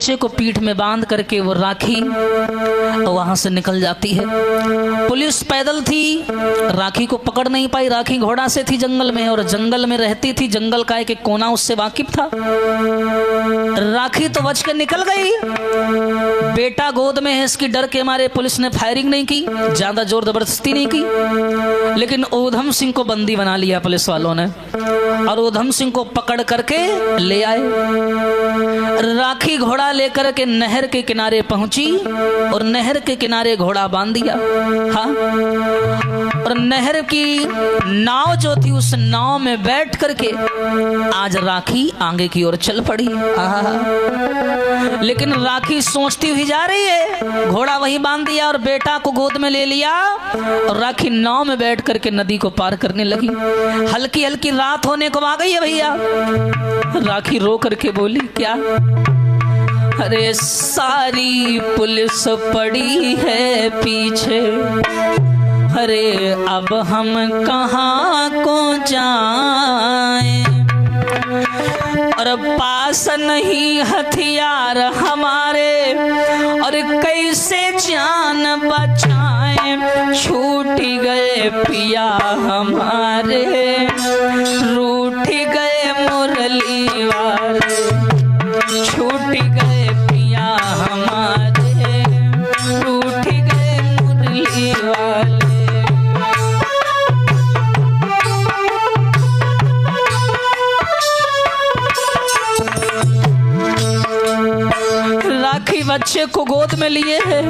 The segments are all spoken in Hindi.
बच्चे को पीठ में बांध करके वो राखी वहां से निकल जाती है। पुलिस पैदल थी, राखी को पकड़ नहीं पाई। राखी घोड़ा से थी जंगल में, और जंगल में रहती थी, जंगल का एक कोना उससे वाकिफ था। राखी तो बच के निकल गई। बेटा गोद में है, इसकी डर के मारे पुलिस ने फायरिंग नहीं की, ज्यादा जोर जबरदस्ती नहीं की, लेकिन ऊधम सिंह को बंदी बना लिया पुलिस वालों ने, और ऊधम सिंह को पकड़ करके ले आए। राखी घोड़ा लेकर के नहर के किनारे पहुंची, और नहर के किनारे घोड़ा बांध दिया। हाँ, और नहर की नाव जो थी, उस नाव में बैठ करके आज राखी आगे की ओर चल पड़ी। लेकिन राखी सोचती हुई जा रही है, घोड़ा वही बांध दिया और बेटा को गोद में ले लिया, और राखी नाव में बैठ करके नदी को पार करने लगी। हल्की हल्की रात होने को आ गई है भैया। राखी रो करके बोली, क्या? अरे सारी पुलिस पड़ी है पीछे, अरे अब हम कहाँ को जाएं, और पास नहीं हथियार हमारे, और कैसे जान बचाएं। छूट गए पिया हमारे, रूठ गए मुरली वाले, छूट गए पिया हमारे, रूठ गए मुरली वाले। राखी बच्चे को गोद में लिए है,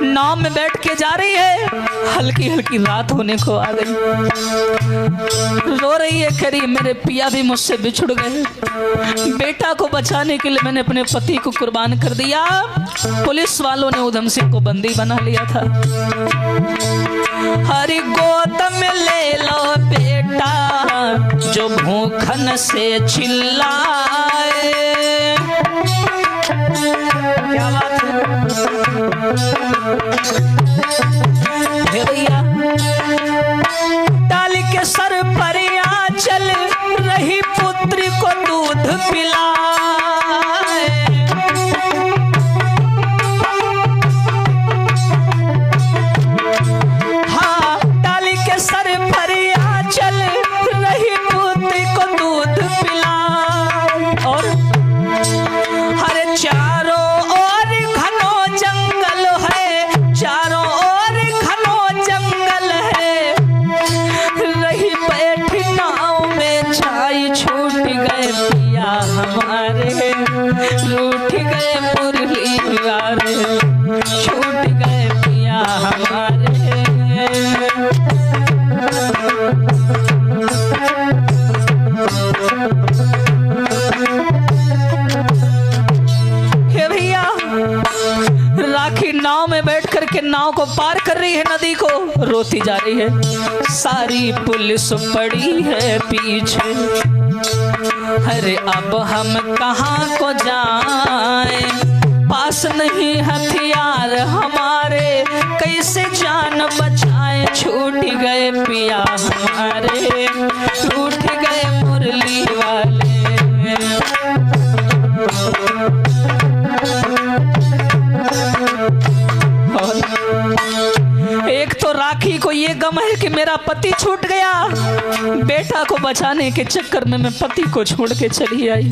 नाव में बैठ के जा रही है। हल्की हल्की रात होने को आ गई, रो रही है, कह रही मेरे पिया भी मुझसे बिछुड़ गए, बेटा को बचाने के लिए मैंने अपने पति को कुर्बान कर दिया। पुलिस वालों ने ऊधम सिंह को बंदी बना लिया था। हरी गोद में ले लो बेटा, जो भूखन से चिल्लाए। क्या बात है भैया। डाल के सर पर आंचल, रही पुत्री को दूध पिलाए। हाँ, डाल के सर पर आंचल, रही पुत्री को दूध पिलाए। और हर चारों रूठ गए मुरली वाले, छूट गए पिया हमारे। हे भैया, राखी नाव में बैठ करके नाव को पार कर रही है, नदी को रोती जा रही है। सारी पुलिस पड़ी है पीछे, अरे अब हम कहाँ को जाएं, पास नहीं हथियार हमारे, कैसे जान बचाएं। छूट गए पिया हमारे, टूट गए मुरली वाले। एक तो राखी को ये गम है कि मेरा पति छूट गया, बेटा को बचाने के चक्कर में मैं पति को छोड़ के चली आई।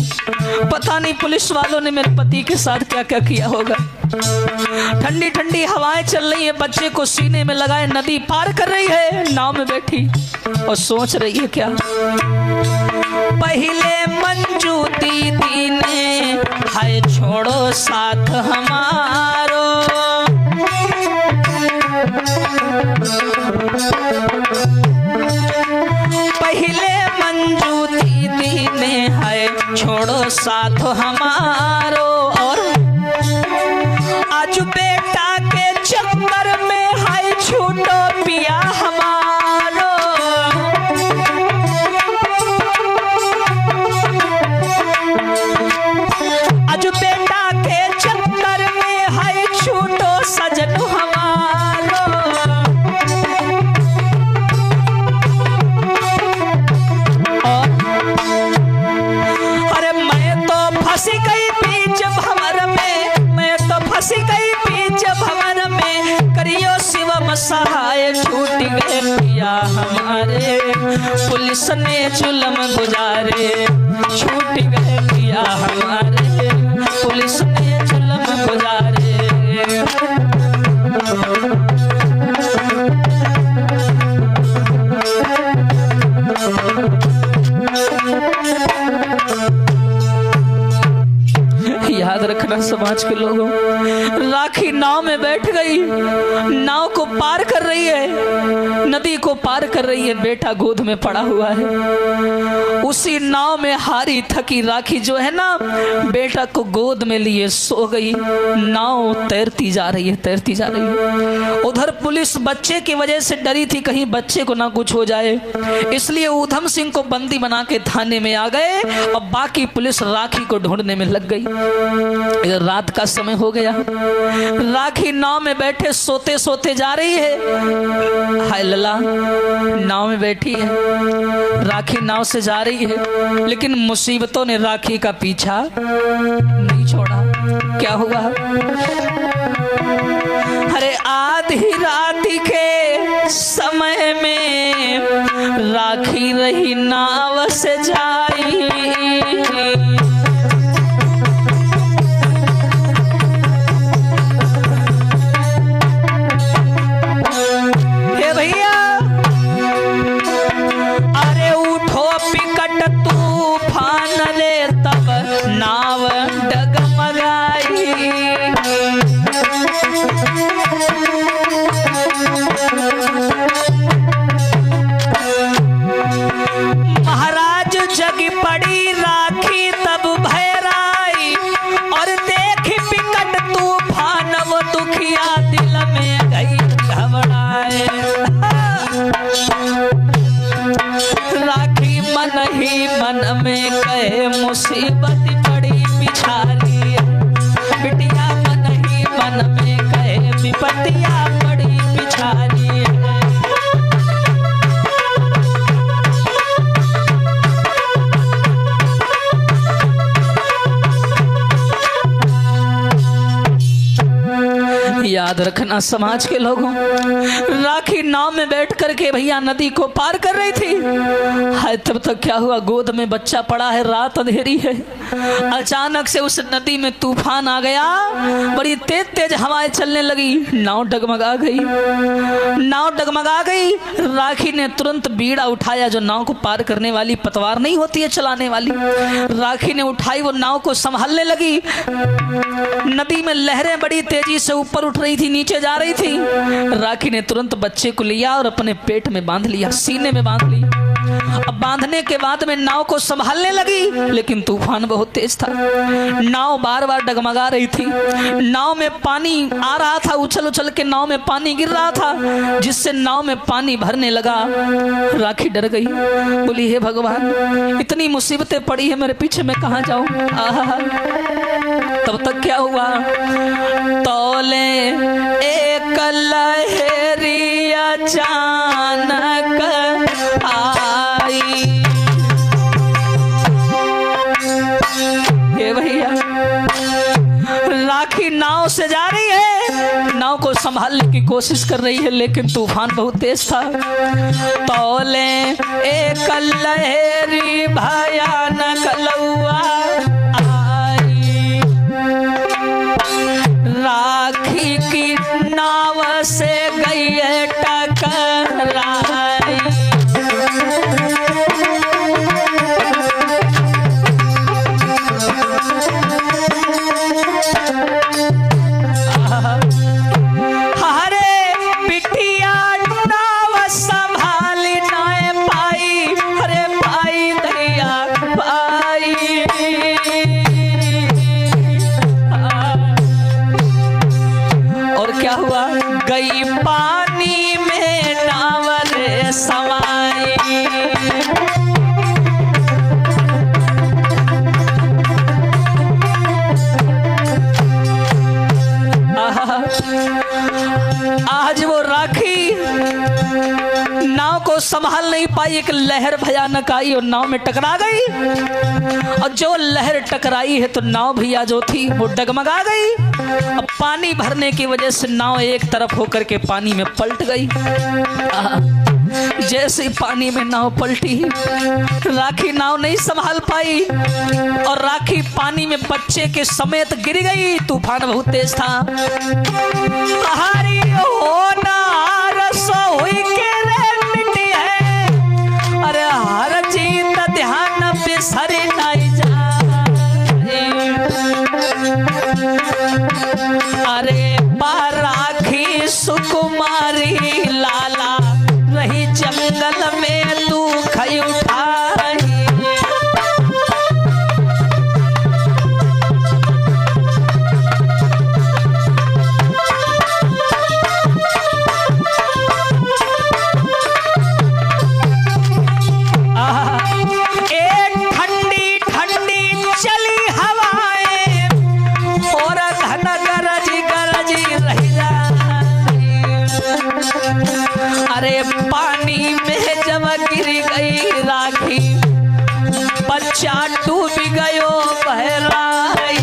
पता नहीं पुलिस वालों ने मेरे पति के साथ क्या क्या किया होगा। ठंडी ठंडी हवाएं चल रही है, बच्चे को सीने में लगाए नदी पार कर रही है, नाव में बैठी और सोच रही है क्या। पहले मंजू दीदी ने हाय छोड़ो साथ हमारो, पहले मंजू दीदी ने है छोड़ो साथ हमारो, और आज बेटा के चक्कर में है छूटो पिया हमारो। आज बेटा के चक्कर में है छूटो सजन हमारो। अरे मैं तो फंसी हमारे, पुलिस ने जुल्म गुजारे, छूट गए पिया हमारे, पुलिस ने जुल्म गुजारे। याद रखना समाज के लोगों, राखी नाव में बैठ गई, नाव को पार कर रही है, नदी को पार कर रही है, बेटा गोद में पड़ा हुआ है। उसी नाव में हारी थकी राखी जो है ना, बेटा को गोद में लिए सो गई। नाव तैरती जा रही है, तैरती जा रही है। उधर पुलिस बच्चे की वजह से डरी थी, कहीं बच्चे को ना कुछ हो जाए, इसलिए ऊधम सिंह को बंदी बना के थाने में आ गए और बाकी पुलिस राखी को ढूंढने में लग गई। रात का समय हो गया, राखी नाव में बैठे सोते सोते जा रही है। हाय लला, नाव में बैठी है, राखी नाव से जा रही है, लेकिन मुसीबतों ने राखी का पीछा नहीं छोड़ा। क्या हुआ? अरे आधी रात के समय में राखी रही नाव से जाई, नाव डगमगाई। महाराज जगी पड़ी राखी तब भैराई, और देख बिकट तूफान वो दुखिया दिल में गई घबराए। राखी मन ही मन में कहे मुसीबत पड़ी पिछारी, बिटिया मन ही मन में कहे विपत्तियां पड़ी पिछारी। याद रखना समाज के लोगों, राखी नाव में बैठ करके भैया नदी को पार कर रही थी। हाय तब तक क्या हुआ, गोद में बच्चा पड़ा है, रात अंधेरी है, अचानक से उस नदी में तूफान आ गया, बड़ी तेज तेज हवाएं चलने लगी, नाव डगमगा गई, नाव डगमगा गई। राखी ने तुरंत बीड़ा उठाया, जो नाव को पार करने वाली पतवार नहीं होती है चलाने वाली, राखी ने उठाई, वो नाव को संभालने लगी। नदी में लहरें बड़ी तेजी से ऊपर उठ रही थी, नीचे जा रही थी। राखी ने तुरंत बच्चे को लिया और अपने पेट में बांध लिया, सीने में बांध ली। अब बांधने के बाद में नाव को संभालने लगी, लेकिन तूफान बहुत तेज था, नाव बार बार डगमगा रही थी, नाव में पानी आ रहा था, उछल उछल के नाव में पानी गिर रहा था, जिससे नाव में पानी भरने लगा। राखी डर गई, बोली हे भगवान, इतनी मुसीबतें पड़ी है मेरे पीछे, मैं कहाँ जाऊं। तब तक क्या हुआ, तौले एक लहरी अचानक आई। ये भैया राखी नाव से जा रही है, नाव को संभालने की कोशिश कर रही है, लेकिन तूफान बहुत तेज था। तौले एक लहरी भयानक लौआ आई, राखी की नाव से गई है टकराई। गई पानी में नावल समाई, आज वो राखी नाव को संभाल नहीं पाई, एक लहर भयानक आई और नाव में टकरा गई, और जो लहर टकराई है तो नाव भैया जो थी वो डगमगा गई। अब पानी भरने की वजह से नाव एक तरफ होकर के पानी में पलट गई। जैसे पानी में नाव पलटी, राखी नाव नहीं संभाल पाई और राखी पानी में बच्चे के समेत गिर गई। तूफान बहुत तेज था। हरी होना रसो हुई के रे मिट्टी है, अरे हर चीज ध्यान बिसर नहीं जा। अरे राखी सुकुमारी लाला रही जंगल में तू खई उठाई। एक ठंडी ठंडी चली हवाएं और घन गरजी गरजी रही जाए। अरे पानी में जब गिर गई राखी, बच्चा डूब गयो बहराई।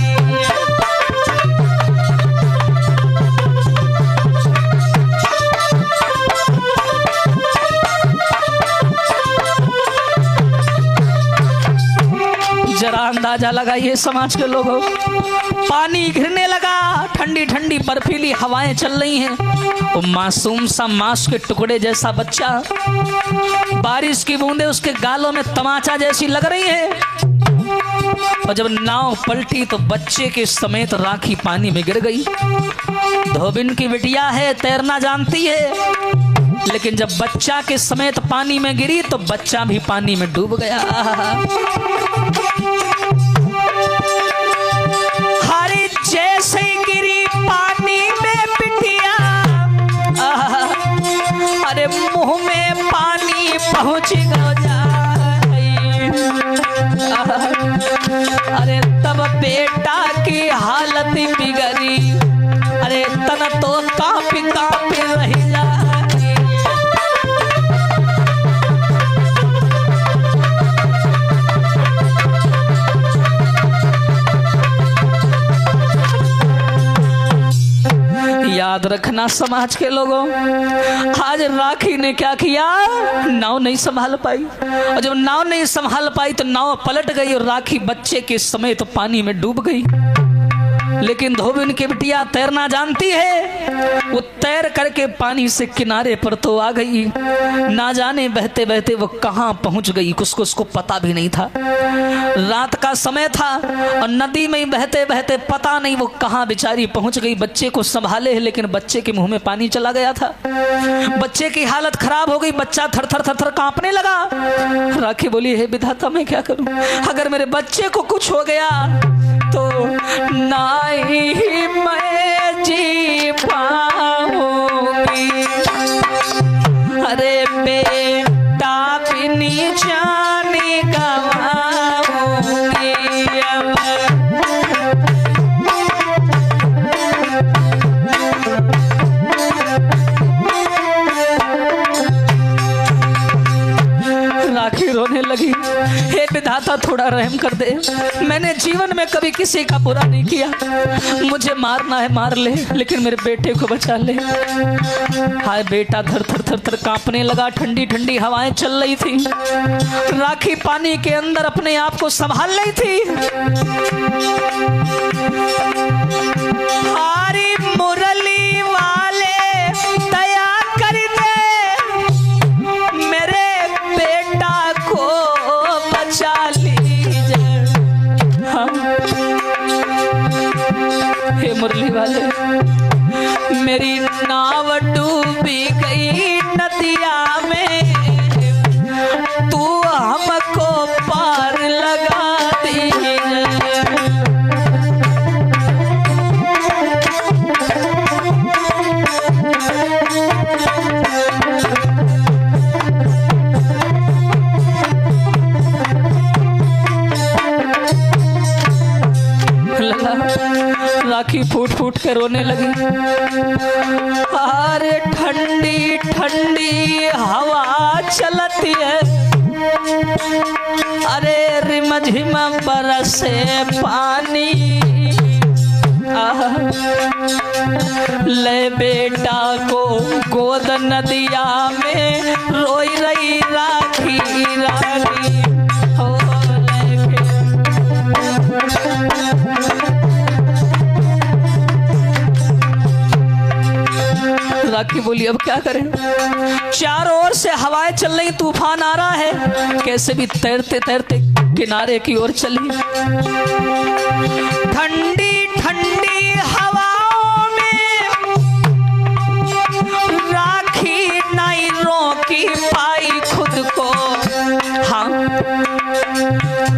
जरा अंदाजा लगाइए समाज के लोगों, पानी घिरने लगा, ठंडी ठंडी बर्फीली हवाएं चल रही हैं, वो मासूम सा मांस के टुकड़े जैसा बच्चा, बारिश की बूंदें उसके गालों में तमाचा जैसी लग रही है। और जब नाव पलटी तो बच्चे के समेत राखी पानी में गिर गई। धोबिन की बिटिया है, तैरना जानती है, लेकिन जब बच्चा के समेत पानी में गिरी तो बच्चा भी पानी में डूब गया। हरी जैसे गिरी पानी में बिटिया, अरे मुंह में पानी पहुंच गया। अरे तब बेटा की हालत बिगड़ी, अरे तन तो कांपी कांपी रही जा। याद रखना समाज के लोगों, आज राखी ने क्या किया, नाव नहीं संभाल पाई, और जब नाव नहीं संभाल पाई तो नाव पलट गई और राखी बच्चे के समेत तो पानी में डूब गई। लेकिन धोबिन की बिटिया तैरना जानती है, वो तैर करके पानी से किनारे पर तो आ गई। ना जाने बहते बहते वो कहाँ पहुंच गई, कुछ उसको पता भी नहीं था। रात का समय था और नदी में बहते बहते पता नहीं वो कहाँ बेचारी पहुंच गई। बच्चे को संभाले, लेकिन बच्चे के मुंह में पानी चला गया था। बच्चे की हालत खराब हो गई, बच्चा थर थर थर थर कांपने लगा। राखी बोली, हे विधाता मैं क्या करूं, अगर मेरे बच्चे को कुछ हो गया तो नहीं मैं जी पाऊंगी। अरे बेटा बिनी जाने गवाऊंगी। राखी रोने लगी, हे विधाता थोड़ा रहम कर दे, मैंने जीवन में कभी किसी का बुरा नहीं किया, मुझे मारना है मार ले, लेकिन मेरे बेटे को बचा ले। हाय बेटा थर थर थर थर कांपने लगा, ठंडी ठंडी हवाएं चल रही थी। राखी पानी के अंदर अपने आप को संभाल रही थी। हारी मुरली वाले दया कर दे, मेरे बेटा को बचा लीजिए। हे मुरली वाले, मेरी नाव डूबी गई नदिया में, तू हमको पार लगा दीजिए। राखी फूट फूट कर रोने लगी। अरे ठंडी ठंडी हवा चलती है, अरे रिमझिम बरसे पानी। ले बेटा को गोद नदिया में रोई रही राखी रानी हो राखी बोली अब क्या करें, चारों ओर से हवाएं चल रही, तूफान आ रहा है, कैसे भी तैरते तैरते किनारे की ओर चली। ठंडी ठंडी हवाओं में राखी नहीं रोकी पाई खुद को, हाँ,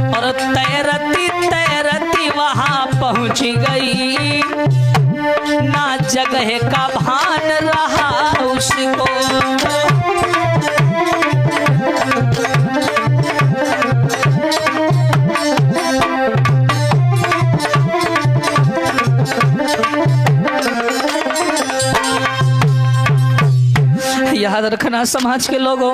और तैरती तैरती वहां पहुंच गई, ना जगह का भान रहा उसको। याद रखना समाज के लोगों,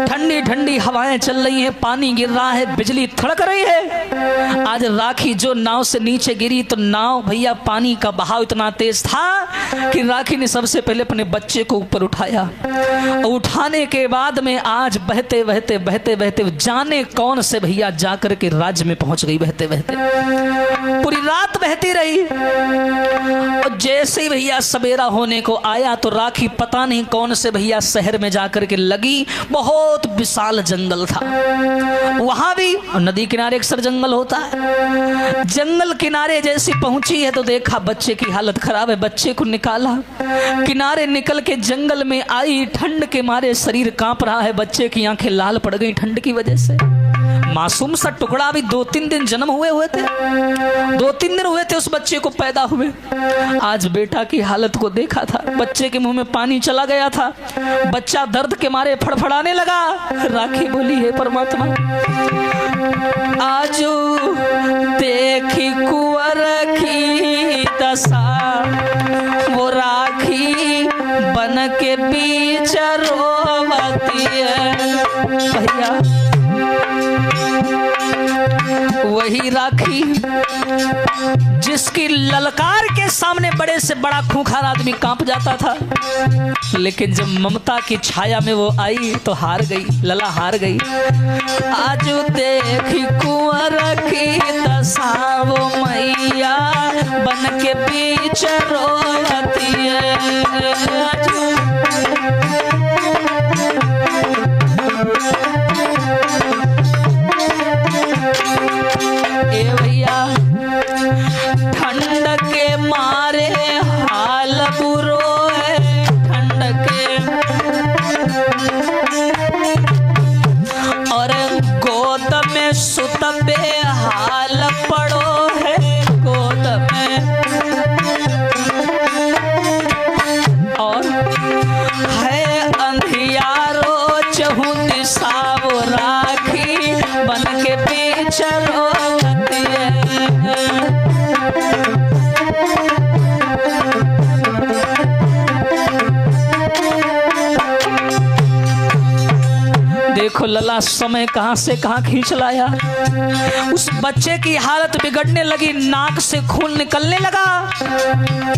ठंडी ठंडी हवाएं चल रही हैं, पानी गिर रहा है, बिजली थड़क रही है। आज राखी जो नाव से नीचे गिरी तो नाव भैया पानी का बहाव इतना तेज था कि राखी ने सबसे पहले अपने बच्चे को ऊपर उठाया, और उठाने के बाद में आज बहते बहते बहते बहते जाने कौन से भैया जाकर के राज्य में पहुंच गई। बहते बहते पूरी रात बहती रही, और जैसे ही भैया सवेरा होने को आया तो राखी पता नहीं कौन से भैया शहर में जाकर के लगी। बहुत विशाल जंगल था, वहां भी नदी किनारे अक्सर जंगल होता है। जंगल किनारे जैसी पहुंची है तो देखा बच्चे की हालत खराब है, बच्चे को निकाला, किनारे निकल के जंगल में आई, ठंड के मारे शरीर कांप रहा है, बच्चे की आंखें लाल पड़ गई ठंड की वजह से। मासूम सा टुकड़ा, अभी 2-3 दिन जन्म हुए थे, 2-3 दिन हुए थे उस बच्चे को पैदा हुए। आज बेटा की हालत को देखा था, बच्चे के मुंह में पानी चला गया था, बच्चा दर्द के मारे फड़फड़ाने लगा। राखी बोली हे परमात्मा, आजू देखी कुंवर की दशा, वो राखी बन के बीच रोवती है। भैया वही राखी जिसकी ललकार के सामने बड़े से बड़ा खूंखार आदमी कांप जाता था, लेकिन जब ममता की छाया में वो आई तो हार गई, लला हार गई। आज देखी कुंवर की दशा, वो मैया बन के बीच रोती है। ए भैया ठंड के मारे हाल बुरो है, ठंड के, और गोद में सुत बेहाल पड़ो है, गोद में, और है अंधियारो चहु दिशा, वो राखी बन के बीच रोती है। देखो लला समय कहां से कहां खींच लाया। उस बच्चे की हालत बिगड़ने लगी, नाक से खून निकलने लगा,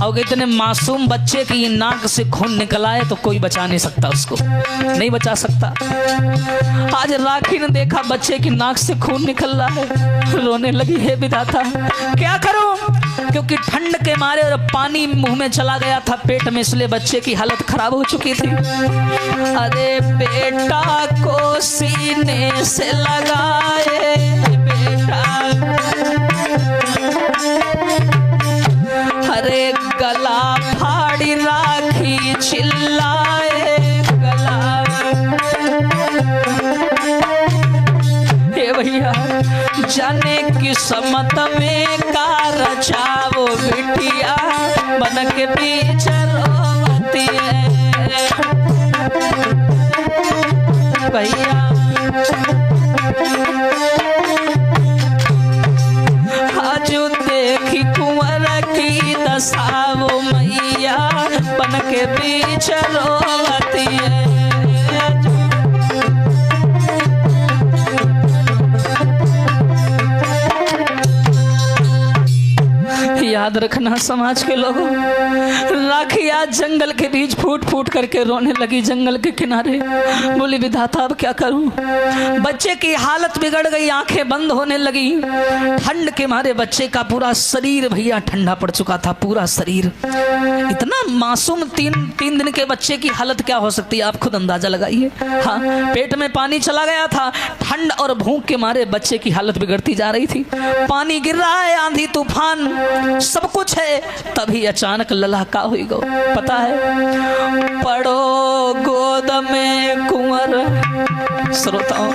और इतने मासूम बच्चे की नाक से खून निकल आए तो कोई बचा नहीं सकता, उसको नहीं बचा सकता। आज राखी ने देखा बच्चे की नाक से खून निकल रहा है, रोने लगी, हे विधाता क्या करूं, क्योंकि ठंड के मारे और पानी मुंह में चला गया था पेट में, इसलिए बच्चे की हालत खराब हो चुकी थी। अरे बेटा को सीने से लगाए, बेटा, अरे गला फाड़ी राखी चिल्लाए, गला, हे भैया जाने किस्मत में का रचा, वो बिटिया बन के बीच रोती है। भैया आज देखी कुंवर की दशा, वो मैया बन के बीच रोती है। याद रखना समाज के लोगों, राखी आज जंगल के बीच फूट फूट करके रोने लगी जंगल के किनारे। बोली विधाता अब क्या करूं, बच्चे की हालत बिगड़ गई, आंखें बंद होने लगी। ठंड के मारे बच्चे का पूरा शरीर भैया ठंडा पड़ चुका था, पूरा शरीर। इतना मासूम तीन दिन के बच्चे की हालत क्या हो सकती है आप खुद अंदाजा लगाइए। हाँ, पेट में पानी चला गया था, ठंड और भूख के मारे बच्चे की हालत बिगड़ती जा रही थी। पानी गिर रहा है, आंधी तूफान सब कुछ है, तभी अचानक ललका हुई गो। पता है, पड़ो गोद में कुंवर। श्रोताओं,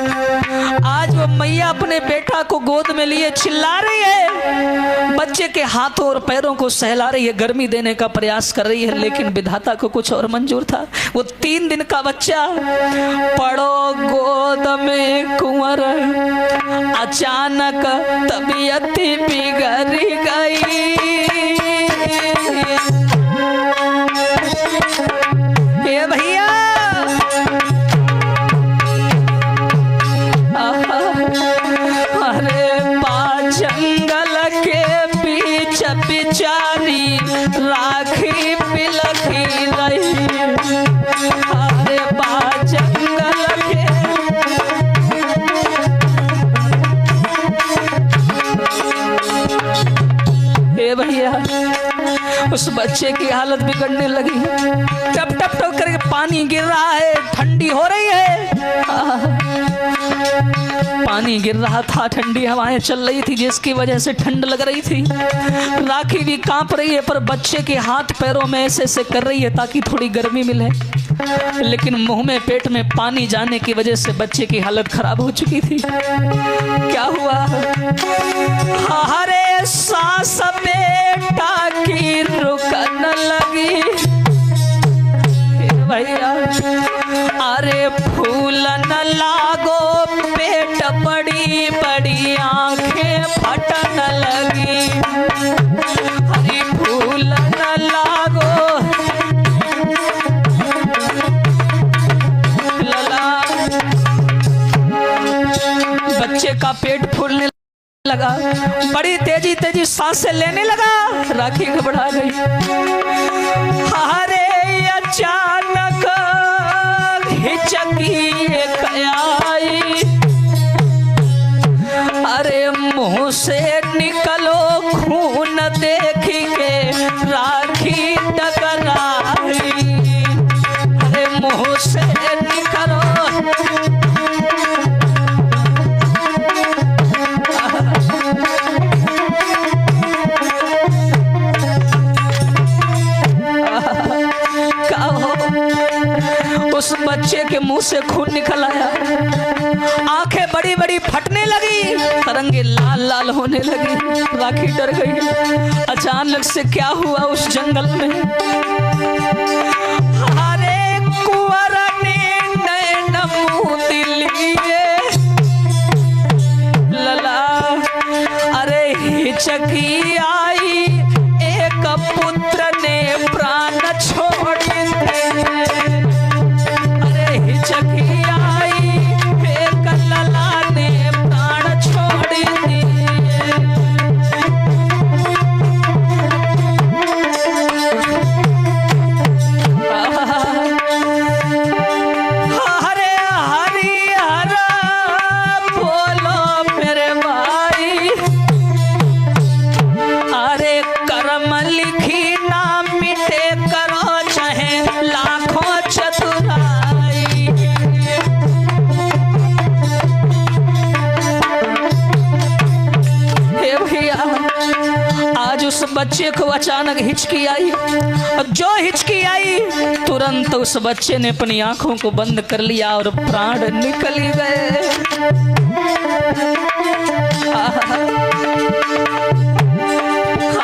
आज वो मैया अपने बेटा को गोद में लिए चिल्ला रही है, बच्चे के हाथों और पैरों को सहला रही है, गर्मी देने का प्रयास कर रही है, लेकिन विधाता को कुछ और मंजूर था। वो 3 दिन का बच्चा पड़ो गोद में कुंवर, अचानक तबीयत बिगड़ गई। ये भैया अरे जंगल के बीच बिचारी राखी पिलखी रही। अरे जंगल के भैया उस बच्चे की हालत बिगड़ने लगी। टप टप टप करके पानी गिर रहा है, ठंडी हो रही है। पानी गिर रहा था, ठंडी हवाएं चल रही थी, जिसकी वजह से ठंड लग रही थी। राखी भी कांप रही है, पर बच्चे के हाथ पैरों में ऐसे ऐसे कर रही है ताकि थोड़ी गर्मी मिले, लेकिन मुंह में पेट में पानी जाने की वजह से बच्चे की हालत खराब हो चुकी थी। क्या हुआ, हरे सांस बेटा की रुकन लगी। भैया अरे फूल न लागो, पेट बड़ी बड़ी आंखें फटन लगी। हरी फूल न लागो लला, बच्चे का पेट फूलने लगा, बड़ी तेजी तेजी सांसें लेने लगा। राखी घबरा गई। अरे अचानक हिचकी एक आई, अरे मुंह से निकलो खून देख के राखी टकराई। अरे मुंह से निकलो, उस बच्चे के मुंह से खून निकल आया, आंखें बड़ी बड़ी फटने लगी, तरंगे लाल लाल होने लगी। राखी डर गई। अचानक से क्या हुआ उस जंगल में, अरे कुंवर ने नैन मूंद लिए लला। अरे हिचकी आई, एक पुत्र ने प्राण छोड़ दिए। हिचकी आई, एक लला ने प्राण छोड़ दिए। हरे हरि हरा बोलो मेरे भाई, अरे कर्म लिखी ना मिटे, करो चाहे लाखों चतुराई। आज उस बच्चे को अचानक हिचकी आई, और जो हिचकी आई तुरंत उस बच्चे ने अपनी आंखों को बंद कर लिया और प्राण निकल गए।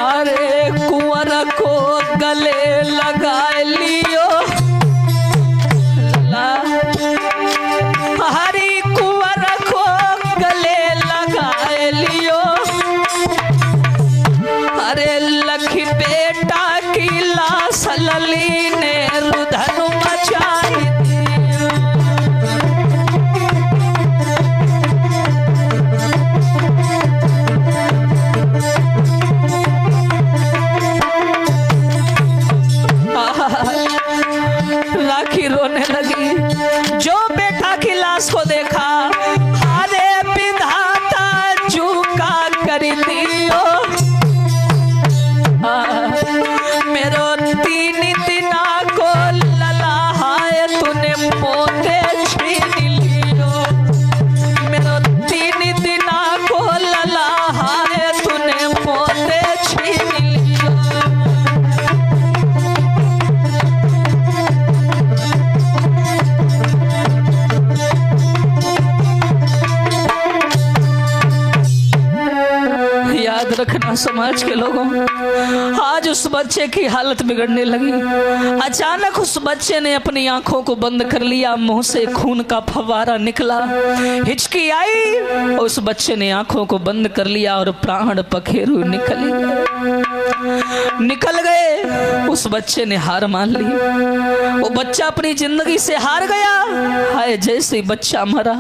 अरे कुंवर को गले लगा लियो, हरी कुंवर को गले लगा लियो। अरे लखी बेटा की लाश लली ने रुधन मचाई थी। लाश को देखा, अरे विधाता झुका कर दियो, मेरो 3 दिना को लला है तूने पोते छीन लियो, मेरो 3 दिना को लला है तूने पोते छीन लियो। याद रखना समाज के लोगों, आज उस बच्चे की हालत बिगड़ने लगी। अचानक उस बच्चे ने अपनी आंखों को बंद कर लिया, मुंह से खून का फव्वारा निकला, हिचकी आई, उस बच्चे ने आंखों को बंद कर लिया और प्राण पखेरु निकल गए। उस बच्चे ने हार मान ली, वो बच्चा अपनी जिंदगी से हार गया। हाय, जैसे ही बच्चा मरा,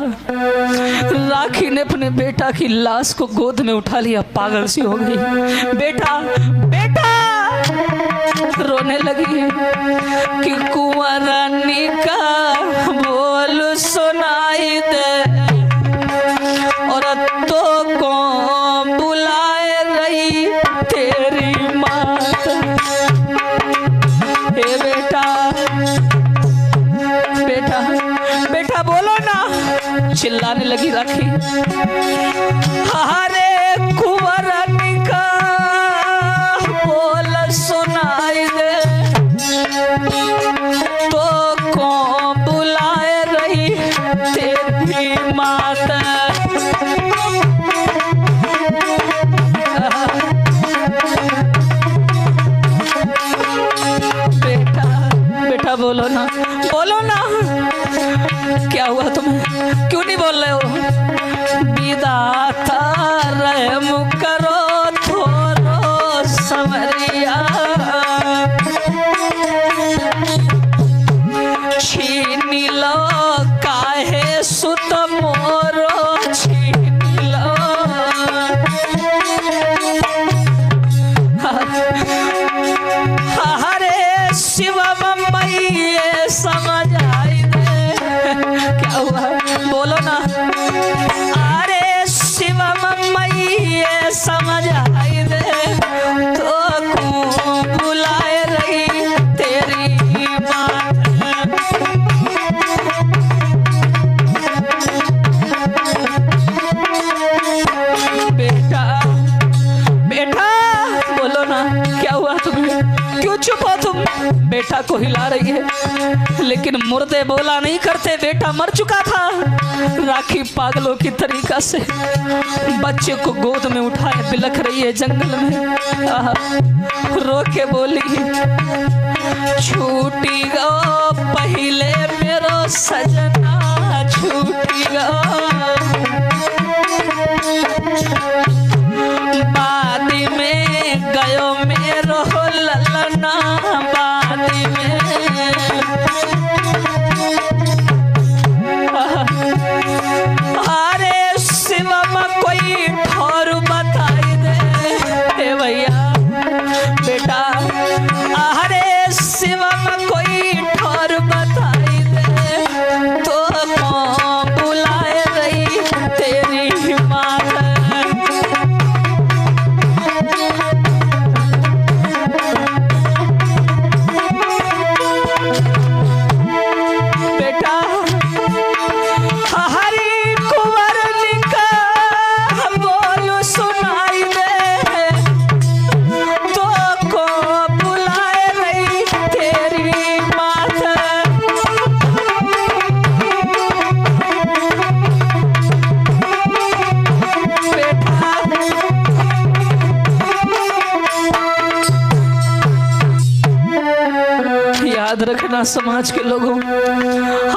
राखी ने अपने बेटा की लाश को गोद में उठा लिया, पागल सी हो गई। बेटा बेटा रोने लगी कि कुंवरानी का बोल सुनाई दे, और तो को बुलाए रही तेरी मात। हे बेटा बेटा बेटा बोलो ना, चिल्लाने लगी राखी। हरे कुंवरानी का बोल सुनाई दे, तो कौन बुलाए रही तेरी माता। बेटा बेटा बोलो ना, बोलो ना, क्या हुआ तुम्हें, क्यों नहीं बोल रहे हो? विधाता रहम करो थोरो समरिया, छीन लो काहे सुत मोरो, छीन लो। हरे शिवम मैये समझ आई दे, क्या हुआ बोलो ना। अरे शिवम मैये समझ आई दे, तो को बुलाए रही तेरी बात। बेटा बेटा बोलो ना, क्या हुआ तुम्हें, क्यों चुप हो तुम? बेटा को हिला रही है, लेकिन मुर्दे बोला नहीं करते, बेटा मर चुका था। राखी पागलों की तरीका से बच्चे को गोद में उठाए बिलख रही है जंगल में। रो के बोली, छूटी गो पहले मेरो सजना, छूटी गो बाद में गयो मेरो ललना, बाद में। अरे शिवम कोई ठौर बताई दे, हे भैया बेटा, अरे शिवम कोई ठौर बताई दे, तो कौन बुलाए रही तेरी माता। बेटा हरी कुंवरनी का बोल सुनाई दे, तो को बुलाए रही तेरी माता। बेटा याद रखना समाज के लोगों,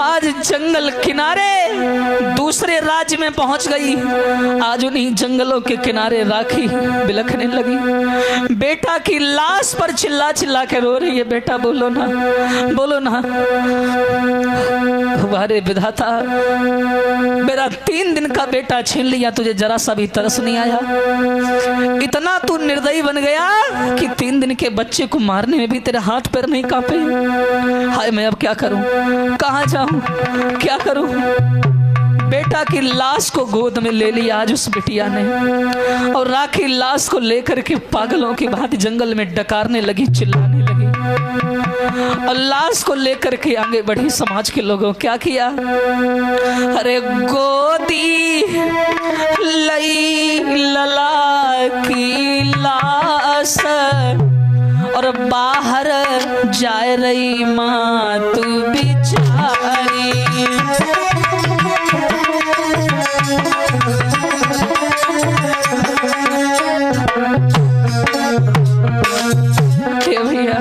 आज जंगल किनारे दूसरे राज्य में पहुंच गई। आज उन्हीं जंगलों के किनारे राखी बिलखने लगी, बेटा की लाश पर चिल्ला चिल्ला के रो रही है। बेटा बोलो ना, बोलो ना, हमारे विधाता मेरा 3 दिन का बेटा छीन लिया, तुझे जरा सा भी तरस नहीं आया? इतना तू निर्दयी बन गया कि 3 दिन के बच्चे को मारने में भी तेरे हाथ पैर नहीं कांपे। हाय, मैं अब क्या करूं, कहां जाऊं, क्या करूं? बेटा की लाश को गोद में ले लिया आज उस बिटिया ने, और राखी लाश को लेकर के पागलों की भांति जंगल में डकारने लगी, चिल्लाने लगी, और लाश को लेकर के आगे बढ़ी। समाज के लोगों क्या किया? अरे गोदी लई लला की लाश और बाहर जाए रही माँ तू बिचारी। भैया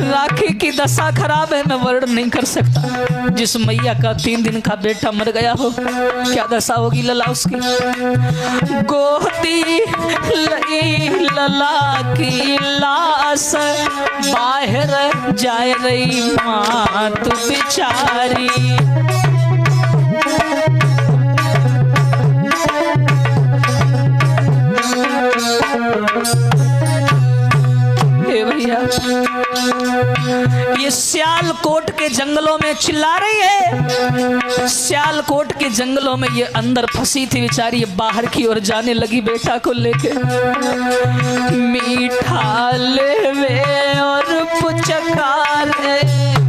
राखी की दशा खराब है, मैं वर्णन नहीं कर सकता। जिस मैया का 3 दिन का बेटा मर गया हो, क्या दशा होगी लला उसकी। गोदी लई लला की लाश बाहर जाए रही माँ तू बिचारी। भैया ये सियालकोट के जंगलों में चिल्ला रही है। सियालकोट के जंगलों में ये अंदर फंसी थी बेचारी, ये बाहर की ओर जाने लगी बेटा को लेके। मीठा लेवे और पुचकारे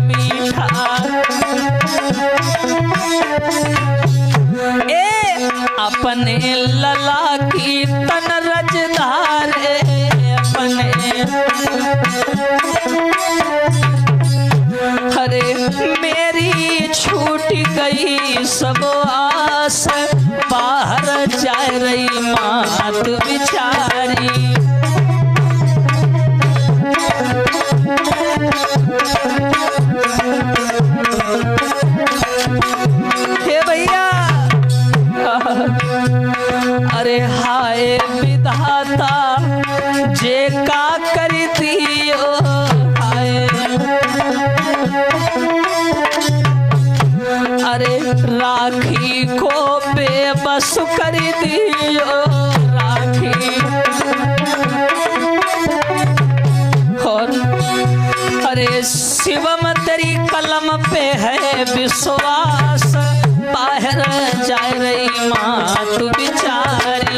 मीठा ए अपने लला की तन रजधारे अपने। अरे मेरी छूट गई सब आस बाहर जा रही माँ तू बिचारी। हे भैया अरे हाय विधाता जे का करी दियो हाय। अरे राखी को बेबस कर दियो राखी। और अरे शिवम तेरी कलम पे है विश्वास बाहर जा रही माँ तू बिचारी।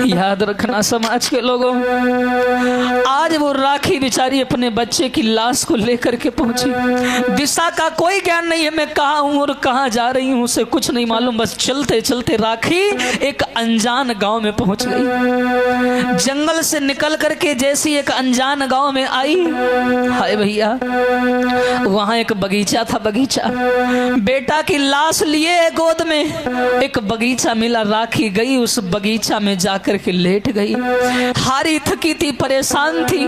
याद रखना समाज के लोगों, आज वो राखी बेचारी अपने बच्चे की लाश को लेकर के पहुंची। दिशा का कोई ज्ञान नहीं है, मैं कहाँ हूँ और कहाँ जा रही हूँ उसे कुछ नहीं मालूम। बस चलते चलते राखी एक अनजान गांव में पहुंच गई। जंगल से निकल करके जैसी एक अनजान गांव में आई, हाय भैया वहां एक बगीचा था। बगीचा, बेटा की लाश लिए गोद में एक बगीचा मिला। राखी गई उस बगीचा में जाकर के लेट गई। हारी थकी थी, परेशान थी,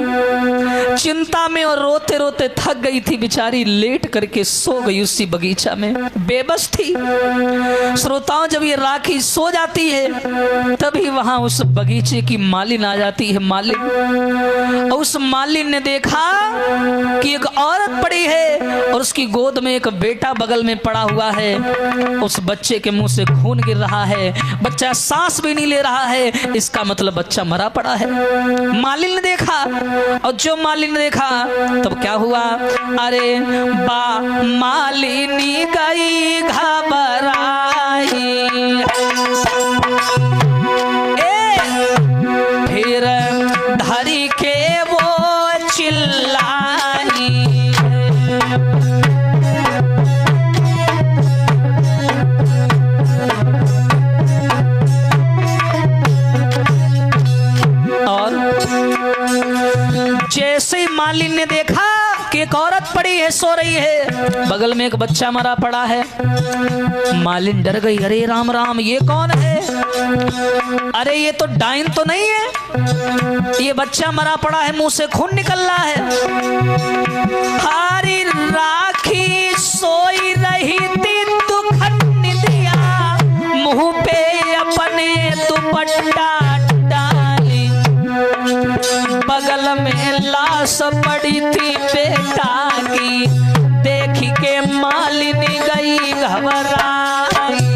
चिंता में और रोते रोते थक गई थी बेचारी। लेट करके सो गई उसी बगीचा में, बेबस थी। श्रोताओं जब ये राखी सो जाती है तभी वहां उस बगीचे की मालिन आ जाती है। मालिन, उस मालिन ने देखा कि एक औरत पड़ी है और उसकी गोद में एक बेटा बगल में पड़ा हुआ है। उस बच्चे के मुंह से खून गिर रहा है, बच्चा सांस भी नहीं ले रहा है, इसका मतलब बच्चा मरा पड़ा है। मालिन ने देखा, और जो मालिन ने देखा तब क्या हुआ? अरे बा मालिनी गई घबराई, फिर धरी के वो चिल्लाई। और जैसे ही मालिन ने देखा कि एक औरत पड़ी है, सो रही है, बगल में एक बच्चा मरा पड़ा है, मालिन डर गई। अरे राम राम, ये कौन है? अरे ये तो डाइन तो नहीं है, ये बच्चा मरा पड़ा है, मुंह से खून निकल रहा है। हारी राखी सोई रही थी दुखन दिया, मुंह पे अपने दुपट्टा डाली, बगल में लाश पड़ी थी बेटा की। देखी के के मालिन गई घबराई।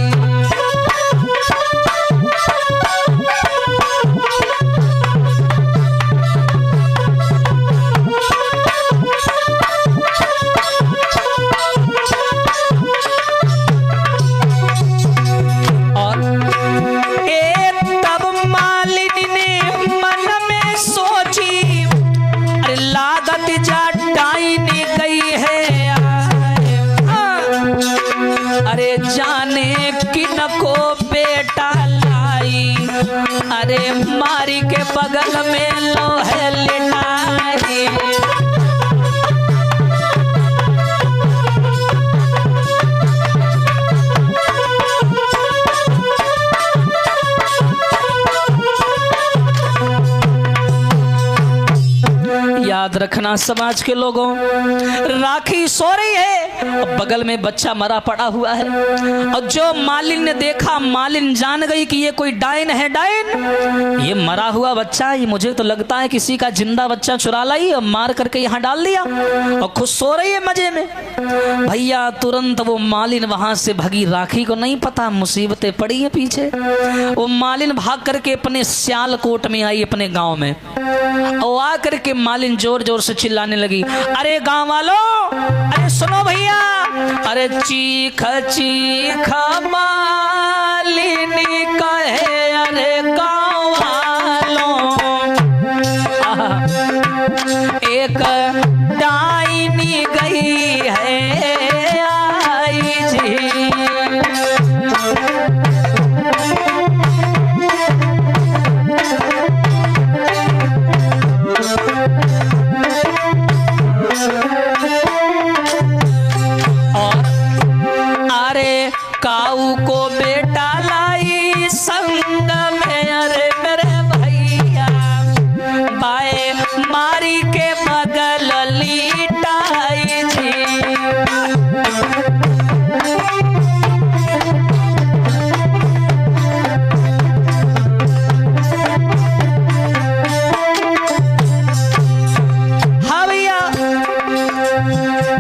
अरे मारी के बगल में लोहे लिटाई। याद रखना समाज के लोगों, राखी सो रही है, बगल में बच्चा मरा पड़ा हुआ है, और जो मालिन ने देखा, मालिन जान गई कि ये कोई डायन है। डायन, ये मरा हुआ बच्चा, ये मुझे तो लगता है किसी का जिंदा बच्चा चुरा लाई और मार करके यहाँ डाल दिया, और खुद सो रही है मजे में। भैया तुरंत वो मालिन वहां से भगी। राखी को नहीं पता मुसीबतें पड़ी है पीछे। वो मालिन भाग करके अपने सियालकोट में आई, अपने गांव में, और आ करके मालिन जोर जोर से चिल्लाने लगी, अरे गांव वालों, अरे सुनो भैया, अरे चीख चीख मालिनी कहे, अरे गांव वालों, एक डाइनी गई है आई जी। काऊ को बेटा लाई संग में, अरे मेरे भैया, बाए मारी के बगल लिटाई थी। हाँ भैया,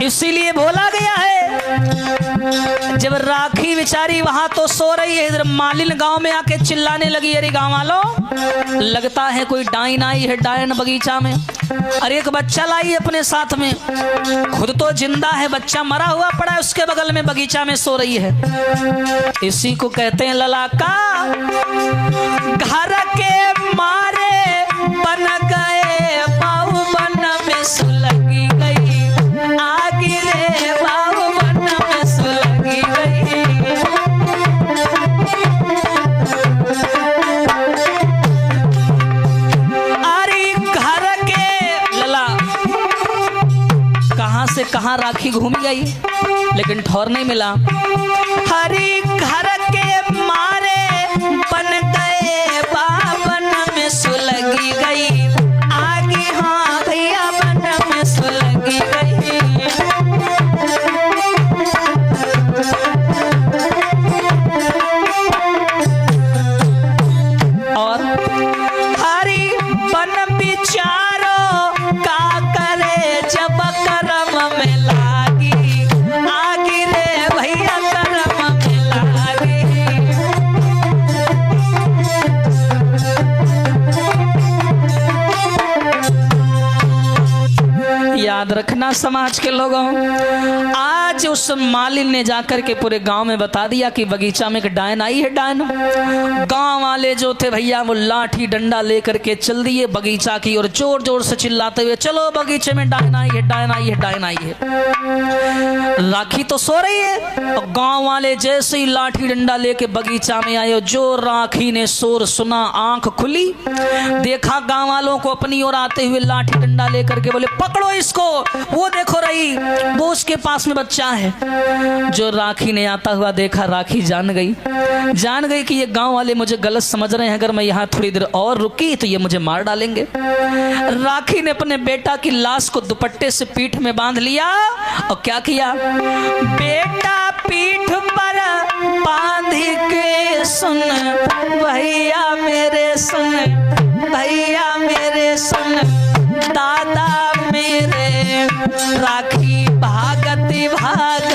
इसीलिए बोला गया है, जब राखी बेचारी वहां तो सो रही है, इधर मालिन गांव में आके चिल्लाने लगी, अरे गांव वालों, लगता है कोई डायन आई है, डायन बगीचा में। अरे एक बच्चा लाई अपने साथ में, खुद तो जिंदा है, बच्चा मरा हुआ पड़ा है उसके बगल में, बगीचा में सो रही है। इसी को कहते हैं ललाका, घर के मारे बन गए बाबू, बन में सुलगी गई आगे रे बाबू, बन में सुलगी गई। अरे घर के लला, कहां से कहां राखी घूम गई, लेकिन ठौर नहीं मिला। हरी घर के मारे बन गए बाबन में सुलगी गई आगे, हाँ भैया, बन में सुलगी गई। और हरी बन बिचारो का करे, जब करम में लागी आगे रे भैया, करम में लागी। याद रखना समाज के लोगों, आज उस मालिन ने जाकर के पूरे गांव में बता दिया कि बगीचा में एक डायन आई है। डायन, गांव वाले जो थे भैया, वो लाठी डंडा लेकर के चल दिए बगीचा की और जोर जोर से चिल्लाते हुए, चलो बगीचे में डायन आई है, डायन आई है, डायन आई है। राखी तो सो रही है, और गांव वाले जैसे ही लाठी डंडा लेके बगीचा में आए, जो राखी ने शोर सुना, आंख खुली, देखा गांव वालों को अपनी ओर आते हुए लाठी डंडा लेकर के, बोले पकड़ो इसको, वो देखो रही, वो उसके पास में बच्चा है। जो राखी ने आता हुआ देखा, राखी जान गई कि ये गांव वाले मुझे गलत समझ रहे हैं, अगर मैं यहाँ थोड़ी देर और रुकी तो ये मुझे मार डालेंगे। राखी ने अपने बेटा की लाश को दुपट्टे से पीठ में बांध लिया, और क्या किया, बेटा पीठ पर बांध के सुन भैया मेरे, सुन भैया मेरे, सुन दादा मेरे, राखी भागती भाग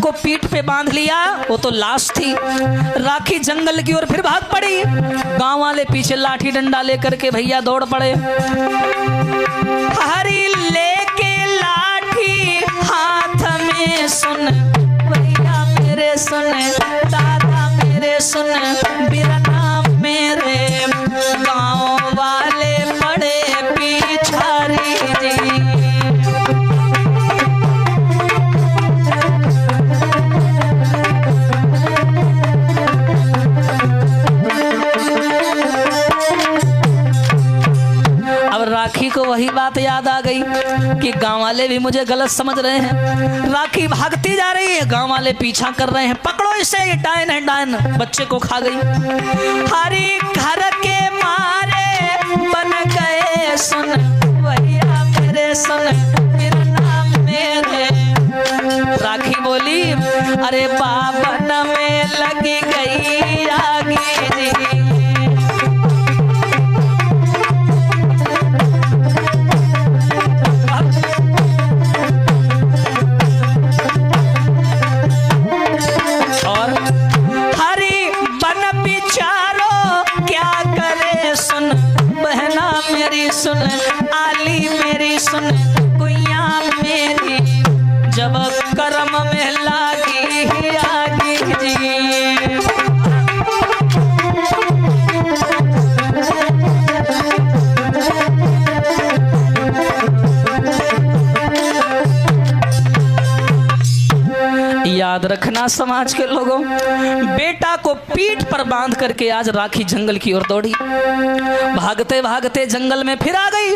को पीठ पे बांध लिया, वो तो लाश थी। राखी जंगल की ओर फिर भाग पड़ी। गांव वाले पीछे लाठी डंडा लेकर के भैया दौड़ पड़े। हरी लेके लाठी हाथ में, सुन भैया मेरे सुन, दादा मेरे सुन, बिरना मेरे, गांव वाले पड़े पिछारी जी। राखी को वही बात याद आ गई कि गांव वाले भी मुझे गलत समझ रहे हैं। राखी भागती जा रही है, गांव वाले पीछा कर रहे हैं, पकड़ो इसे, ये डायन है डायन, बच्चे को खा गई। हरी घर के मारे बन गए, सुन भैया मेरे सुन, बिरना मेरे। राखी बोली, अरे बाबन में लगी गई आगे जी। सुन आली मेरी सुन, गुइया मेरी, जब करम में लागी आगी जी। याद रखना समाज के लोगों, बेटा को पीठ पर बांध करके आज राखी जंगल की ओर दौड़ी। भागते भागते जंगल में फिर आ गई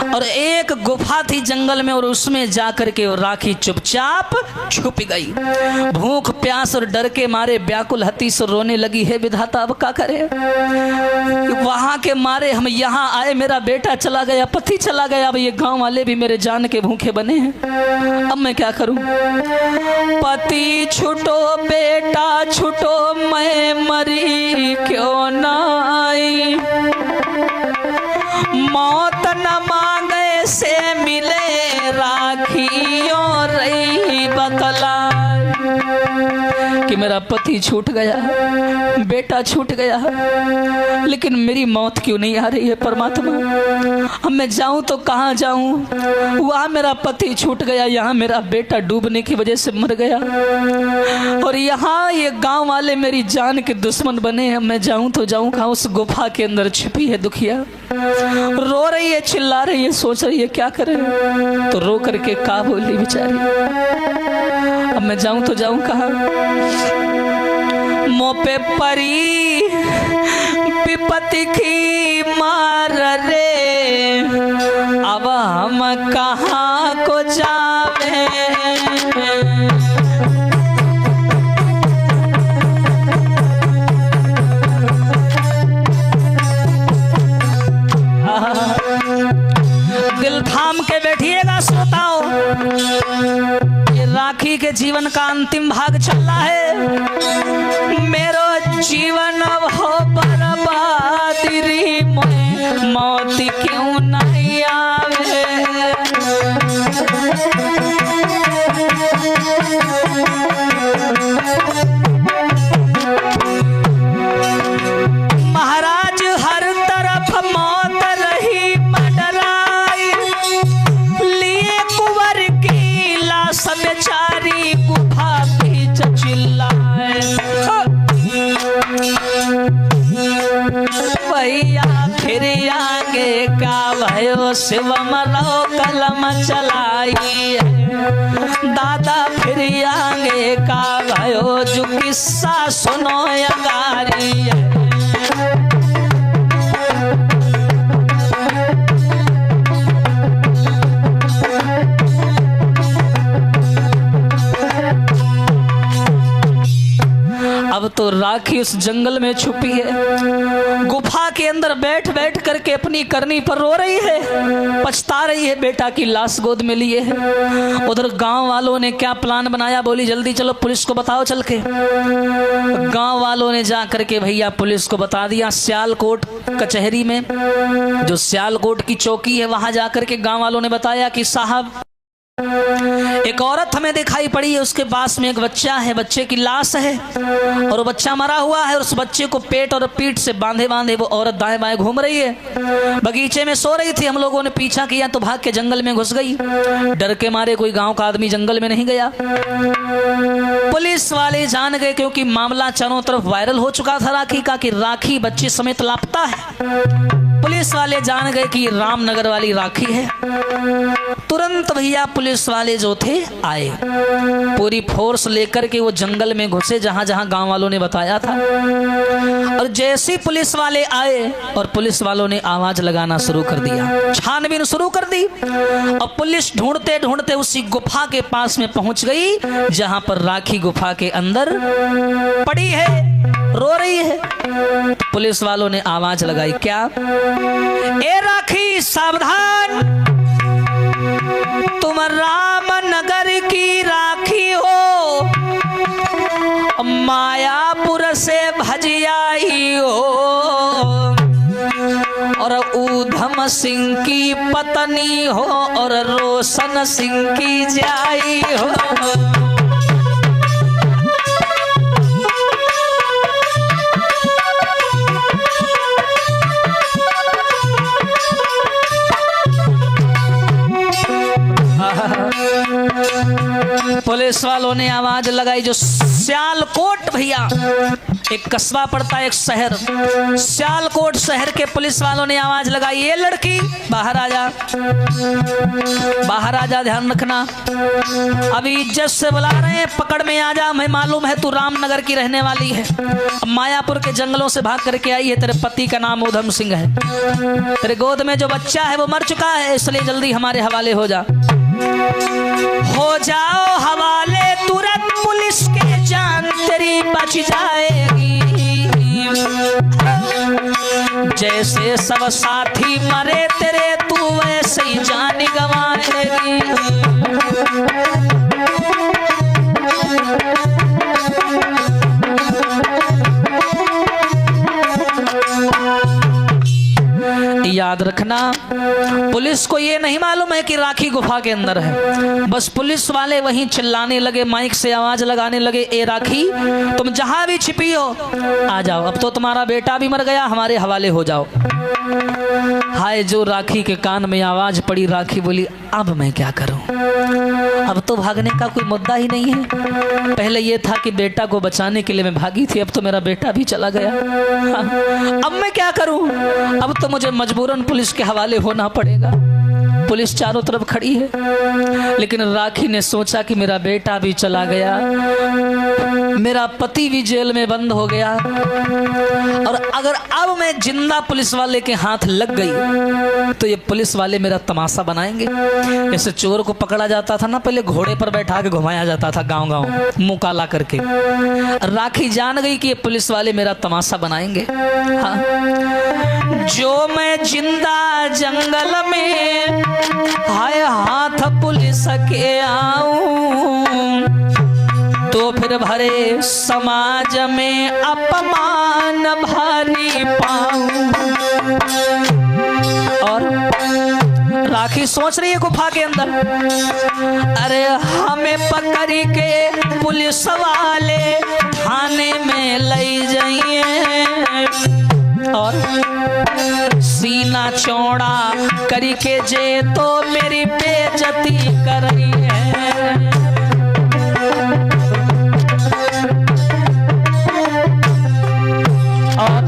और एक गुफा थी जंगल में, और उसमें जाकर के राखी चुपचाप छुप गई। भूख प्यास और डर के मारे व्याकुल हती से रोने लगी, है विधाता अब क्या करे, वहां के मारे हम यहाँ आए, मेरा बेटा चला गया, पति चला गया, अब ये गांव वाले भी मेरे जान के भूखे बने हैं, अब मैं क्या करूं। पति छुटो बेटा छुटो, मैं मरी क्यों ना आई, मौत न मांगे से मिले, राखियों रही बतला कि मेरा पति छूट गया, बेटा छूट गया, लेकिन मेरी मौत क्यों नहीं आ रही है परमात्मा। अब मैं जाऊं तो कहाँ जाऊं, वहां मेरा पति छूट गया, यहाँ मेरा बेटा डूबने की वजह से मर गया, और यहाँ ये गांव वाले मेरी जान के दुश्मन बने हैं। मैं जाऊं तो जाऊं कहाँ, उस गुफा के अंदर छिपी है दुखिया, रो रही है, चिल्ला रही है, सोच रही है क्या करे, तो रो करके का बोली बेचारी, अब मैं जाऊं तो जाऊं कहाँ। मोपे परी विपत्ति की मार रे, अब हम कहाँ को जावे, दिल थाम के बैठिएगा श्रोताओ, ये राखी के जीवन का अंतिम भाग चल रहा है। मेरो जीवन अब हो बर्बाद री, मौत क्यों नहीं आवे, महाराज हर तरफ मौत रही मडराई, लिए कुंवर की लाश बेचारी गुफा बीच चिल्लाए, भैया फिर आगे का भयो शिवम लो कलम चलाई, दादा फिर आगे का भयो जो किस्सा सुनो अगारी। अब तो राखी उस जंगल में छुपी है, गुफा के अंदर बैठ बैठ करके अपनी करनी पर रो रही है, पछता रही है, बेटा की लाश गोद में लिए है। उधर गांव वालों ने क्या प्लान बनाया, बोली जल्दी चलो पुलिस को बताओ चल के। गांव वालों ने जा करके भैया पुलिस को बता दिया। सियालकोट कचहरी में, जो सियालकोट की चौकी है, वहां जाकर के गांव वालों ने बताया कि साहब एक औरत हमें दिखाई पड़ी है, उसके पास में एक बच्चा है, बच्चे की लाश है और वो बच्चा मरा हुआ है। उस बच्चे को पेट और पीठ से बांधे बांधे वो औरत दाएं बाएं घूम रही है। बगीचे में सो रही थी, हम लोगों ने पीछा किया तो भाग के जंगल में घुस गई। डर के मारे कोई गांव का आदमी जंगल में नहीं गया। पुलिस वाले जान गए क्योंकि मामला चारों तरफ वायरल हो चुका था राखी का कि राखी बच्चे समेत लापता है। पुलिस वाले जान गए कि रामनगर वाली राखी है। तुरंत भैया पुलिस वाले जो थे आए, पूरी फोर्स लेकर के वो जंगल में घुसे जहां जहां गांव वालों ने बताया था। और जैसे पुलिस वाले आए और पुलिस वालों ने आवाज लगाना शुरू कर दिया, छानबीन शुरू कर दी और पुलिस ढूंढते ढूंढते उसी गुफा के पास में पहुंच गई जहां पर राखी गुफा के अंदर पड़ी है, रो रही है। पुलिस वालों ने आवाज लगाई, क्या? ए राखी सावधान, तुम रामनगर की राखी हो, मायापुर से भजियाई हो और ऊधम सिंह की पत्नी हो और रोशन सिंह की जाई हो। पुलिस वालों ने आवाज लगाई, जो सियालकोट भैया एक कस्बा पड़ता है, एक शहर, सियालकोट शहर के पुलिस वालों ने आवाज लगाई, ये लड़की बाहर आ जा, बाहर आ जा, ध्यान रखना, अभी इज्जत से बुला रहे हैं, पकड़ में आ जा, हमें मालूम है तू रामनगर की रहने वाली है, मायापुर के जंगलों से भाग करके आई है, तेरे पति का नाम ऊधम सिंह है, तेरे गोद में जो बच्चा है वो मर चुका है, इसलिए जल्दी हमारे हवाले हो जा, हो जाओ हवाले तुरंत, पुलिस के जान तेरी बच जाएगी, जैसे सब साथी मरे तेरे तू वैसे ही जान गंवाएगी। याद रखना, पुलिस को ये नहीं मालूम है कि राखी गुफा के अंदर है, बस पुलिस वाले वहीं चिल्लाने लगे, माइक से आवाज लगाने लगे, ए राखी तुम जहां भी छिपी हो आ जाओ, अब तो तुम्हारा बेटा भी मर गया, हमारे हवाले हो जाओ। हाय, जो राखी के कान में आवाज पड़ी, राखी बोली अब मैं क्या करूं, अब तो भागने का कोई मुद्दा ही नहीं है, पहले ये था कि बेटा को बचाने के लिए मैं भागी थी, अब तो मेरा बेटा भी चला गया, अब मैं क्या करूं, अब तो मुझे मजबूरन पुलिस के हवाले होना पड़ेगा। पुलिस चारों तरफ खड़ी है, लेकिन राखी ने सोचा कि मेरा बेटा भी चला गया, मेरा पति भी जेल में बंद हो गया, और अगर अब मैं जिंदा पुलिस वाले के हाथ लग गई तो ये पुलिस वाले मेरा तमाशा बनाएंगे। जैसे चोर को पकड़ा जाता था ना, पहले घोड़े पर बैठा के घुमाया जाता था गांव गांव मुंह काला करके, राखी जान गई कि ये पुलिस वाले मेरा तमाशा बनाएंगे। हाँ, जो मैं जिंदा जंगल में हाय हाथ पुलिस के आऊं, तो फिर भरे समाज में अपमान भारी पाऊं। और राखी सोच रही है गुफा के अंदर, अरे हमें पकड़ के पुलिस वाले थाने में ले जाइए और सीना चौड़ा करके जे तो मेरी बेइज्जती कर रही है। और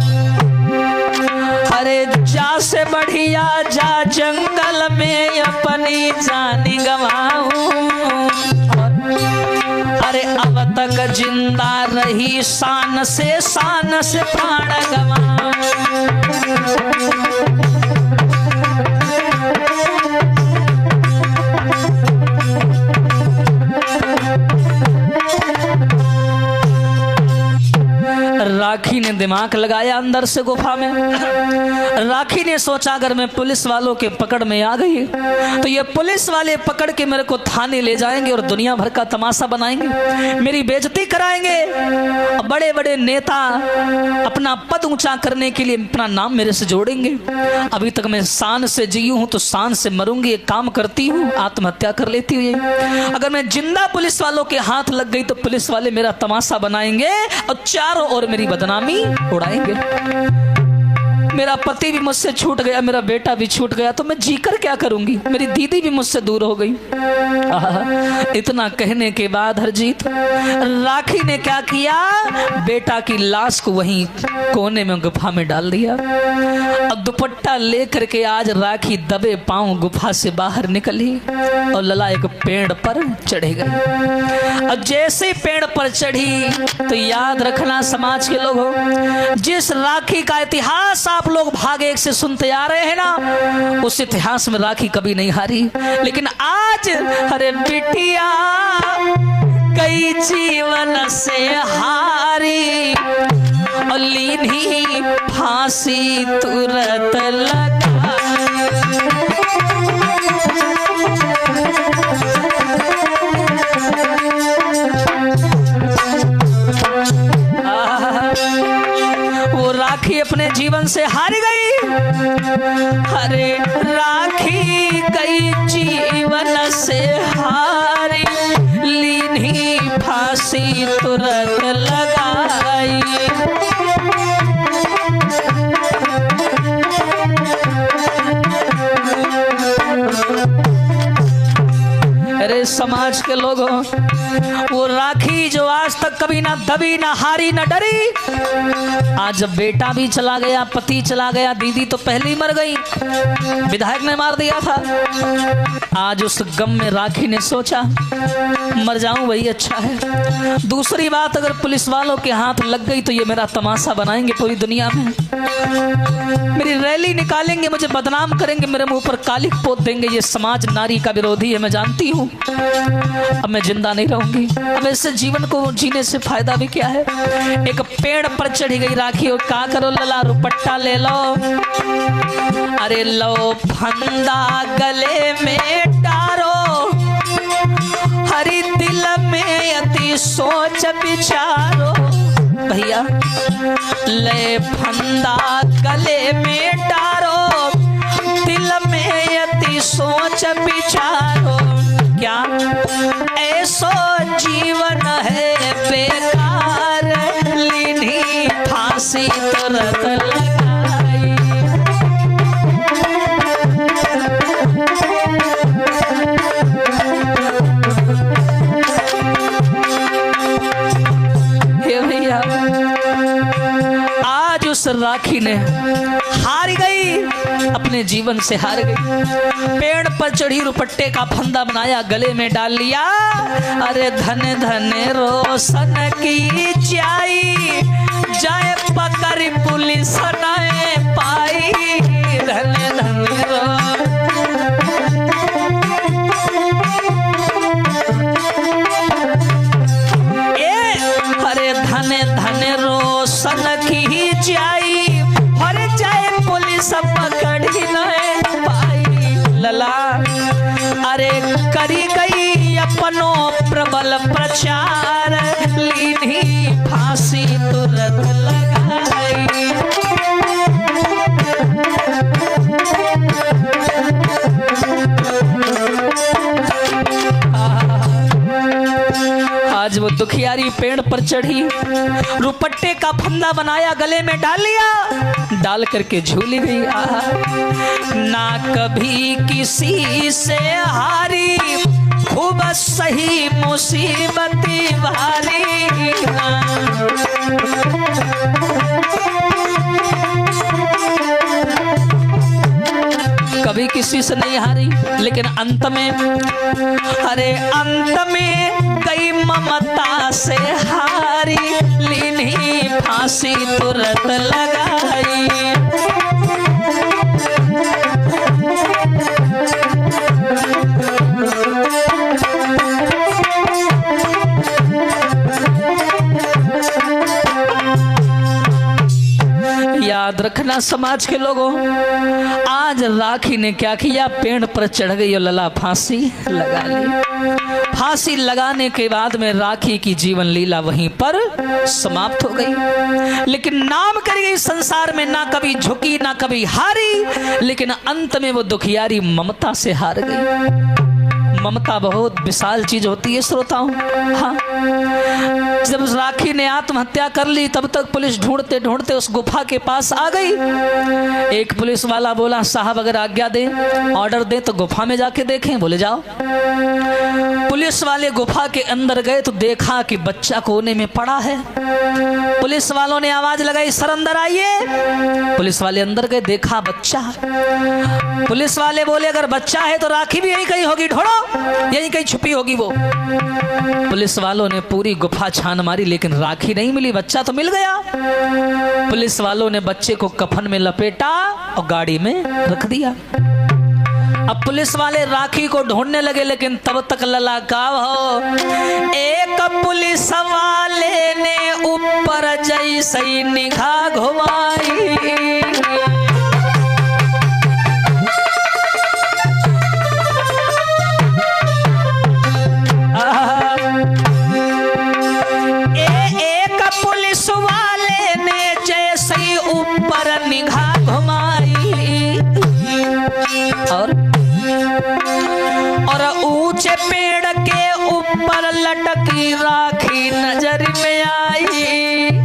अरे जा से बढ़िया जा जंगल में अपनी जान गंवाऊं, अरे अब तक जिंदा रही शान से प्राण गंवाऊं। राखी ने दिमाग लगाया अंदर से गुफा में। राखी ने सोचा अगर मैं पुलिस वालों के पकड़ में आ गई तो ये पुलिस वाले पकड़ के मेरे को थाने ले जाएंगे और दुनिया भर का तमाशा बनाएंगे, मेरी बेइज्जती कराएंगे। बड़े बड़े नेता अपना पद ऊंचा करने के लिए अपना नाम मेरे से जोड़ेंगे। अभी तक मैं शान से जी हूं तो शान से मरूंगी। एक काम करती हूँ, आत्महत्या कर लेती हूँ। अगर मैं जिंदा पुलिस वालों के हाथ लग गई तो पुलिस वाले मेरा तमाशा बनाएंगे और चारों ओर मेरी बदनामी उड़ाएंगे। मेरा पति भी मुझसे छूट गया, मेरा बेटा भी छूट गया, तो मैं जीकर क्या करूंगी? मेरी दीदी भी मुझसे दूर हो गई। इतना कहने के बाद हरजीत राखी ने क्या किया, बेटा की लाश को वहीं कोने में गुफा में डाल दिया। अब दुपट्टा लेकर के आज राखी दबे पांव गुफा से बाहर निकली और लला एक पेड़ पर चढ़े गई। और जैसे पेड़ पर चढ़ी तो याद रखना समाज के लोगों, जिस राखी का इतिहास आप लोग भाग एक से सुनते आ रहे हैं ना, उस इतिहास में राखी कभी नहीं हारी। लेकिन आज अरे बिटिया कई जीवन से हारी और लीनी फांसी तुरंत लगा। वो राखी अपने जीवन से हार गई। अरे राखी कई जीवन से हारी, लीनी फांसी तुरंत लगाई। अरे समाज के लोगों, वो राखी जो आज तक कभी ना दबी ना हारी ना डरी, आज जब बेटा भी चला गया, पति चला गया, दीदी तो पहले ही मर गई, विधायक ने मार दिया था, आज उस गम में राखी ने सोचा मर जाऊं वही अच्छा है। दूसरी बात, अगर पुलिस वालों के हाथ लग गई तो ये मेरा तमाशा बनाएंगे पूरी दुनिया में, मेरी रैली निकालेंगे, मुझे बदनाम करेंगे, मेरे मुंह पर कालिक पोत देंगे। ये समाज नारी का विरोधी है, मैं जानती हूँ। अब मैं जिंदा नहीं रहूंगी, अब ऐसे जीवन को जीने से फायदा भी क्या है। एक पेड़ पर चढ़ी गई राखी और क्या करो लला, रुपट्टा ले लो, अरे लो फंदा गले में डारो, हरी दिल में अति सोच विचारो। भैया ले फंदा गले में डारो, दिल में अति सोच विचारो। क्या ऐसो जीवन है बेकार, लीनी फांसी तुरंत लगाई। हे भैया, आज उस राखी ने हार गई, अपने जीवन से हार गई। पेड़ पर चढ़ी, रुपट्टे का फंदा बनाया, गले में डाल लिया, अरे धन धन रोशन की जाई, जाए पकड़ पुलिस न पाई, धन धन अरे धन धन रोशन की जाई, हर जाए पुलिस पकड़ ही नहीं पाई। लला अरे करी गई अपनों प्रबल प्रचार, लीनी फांसी तुरंत लगाई। आज वो दुखियारी पेड़ पर चढ़ी, रुपट्टे का फंदा बनाया, गले में डाल लिया, डाल करके झूली गई। ना कभी किसी से हारी, खूब सही मुसीबती भारी। कभी किसी से नहीं हारी, लेकिन अंत में, अरे अंत में गई ममता से हारी, लीनी फांसी तुरंत लगाई। रखना समाज के लोगों। आज राखी ने क्या किया, पेड़ पर चढ़ गई और लला फांसी लगा ली। फांसी लगाने के बाद में राखी की जीवन लीला वहीं पर समाप्त हो गई। लेकिन नाम कर गई संसार में, ना कभी झुकी ना कभी हारी, लेकिन अंत में वो दुखियारी ममता से हार गई। ममता बहुत विशाल चीज होती है श्रोताओं। हाँ, जब राखी ने आत्महत्या कर ली तब तक पुलिस ढूंढते ढूंढते उस गुफा के पास आ गई। एक पुलिस वाला बोला, साहब अगर आज्ञा दे, ऑर्डर दे तो गुफा में जाके देखें। बोले जाओ। पुलिस वाले गुफा के अंदर गए तो देखा कि बच्चा कोने में पड़ा है। पुलिस वालों ने आवाज लगाई, सर अंदर आइए। पुलिस वाले अंदर गए, देखा बच्चा। पुलिस वाले बोले, अगर बच्चा है तो राखी भी यहीं कहीं होगी, ढूंढो, यहीं कहीं छुपी होगी वो। पुलिस वालों ने पूरी गुफा छान मारी, लेकिन राखी नहीं मिली। बच्चा तो मिल गया। पुलिस वालों ने बच्चे को कफन में लपेटा और गाड़ी में रख दिया। अब पुलिस वाले राखी को ढूंढने लगे, लेकिन तब तक लला का हो, एक पुलिस वाले ने ऊपर जैसे निगाह घुमाई। एक पुलिस वाले ने जैसे ही ऊपर निगाह घुमाई और ऊंचे पेड़ के ऊपर लटकी राखी नजर में आई।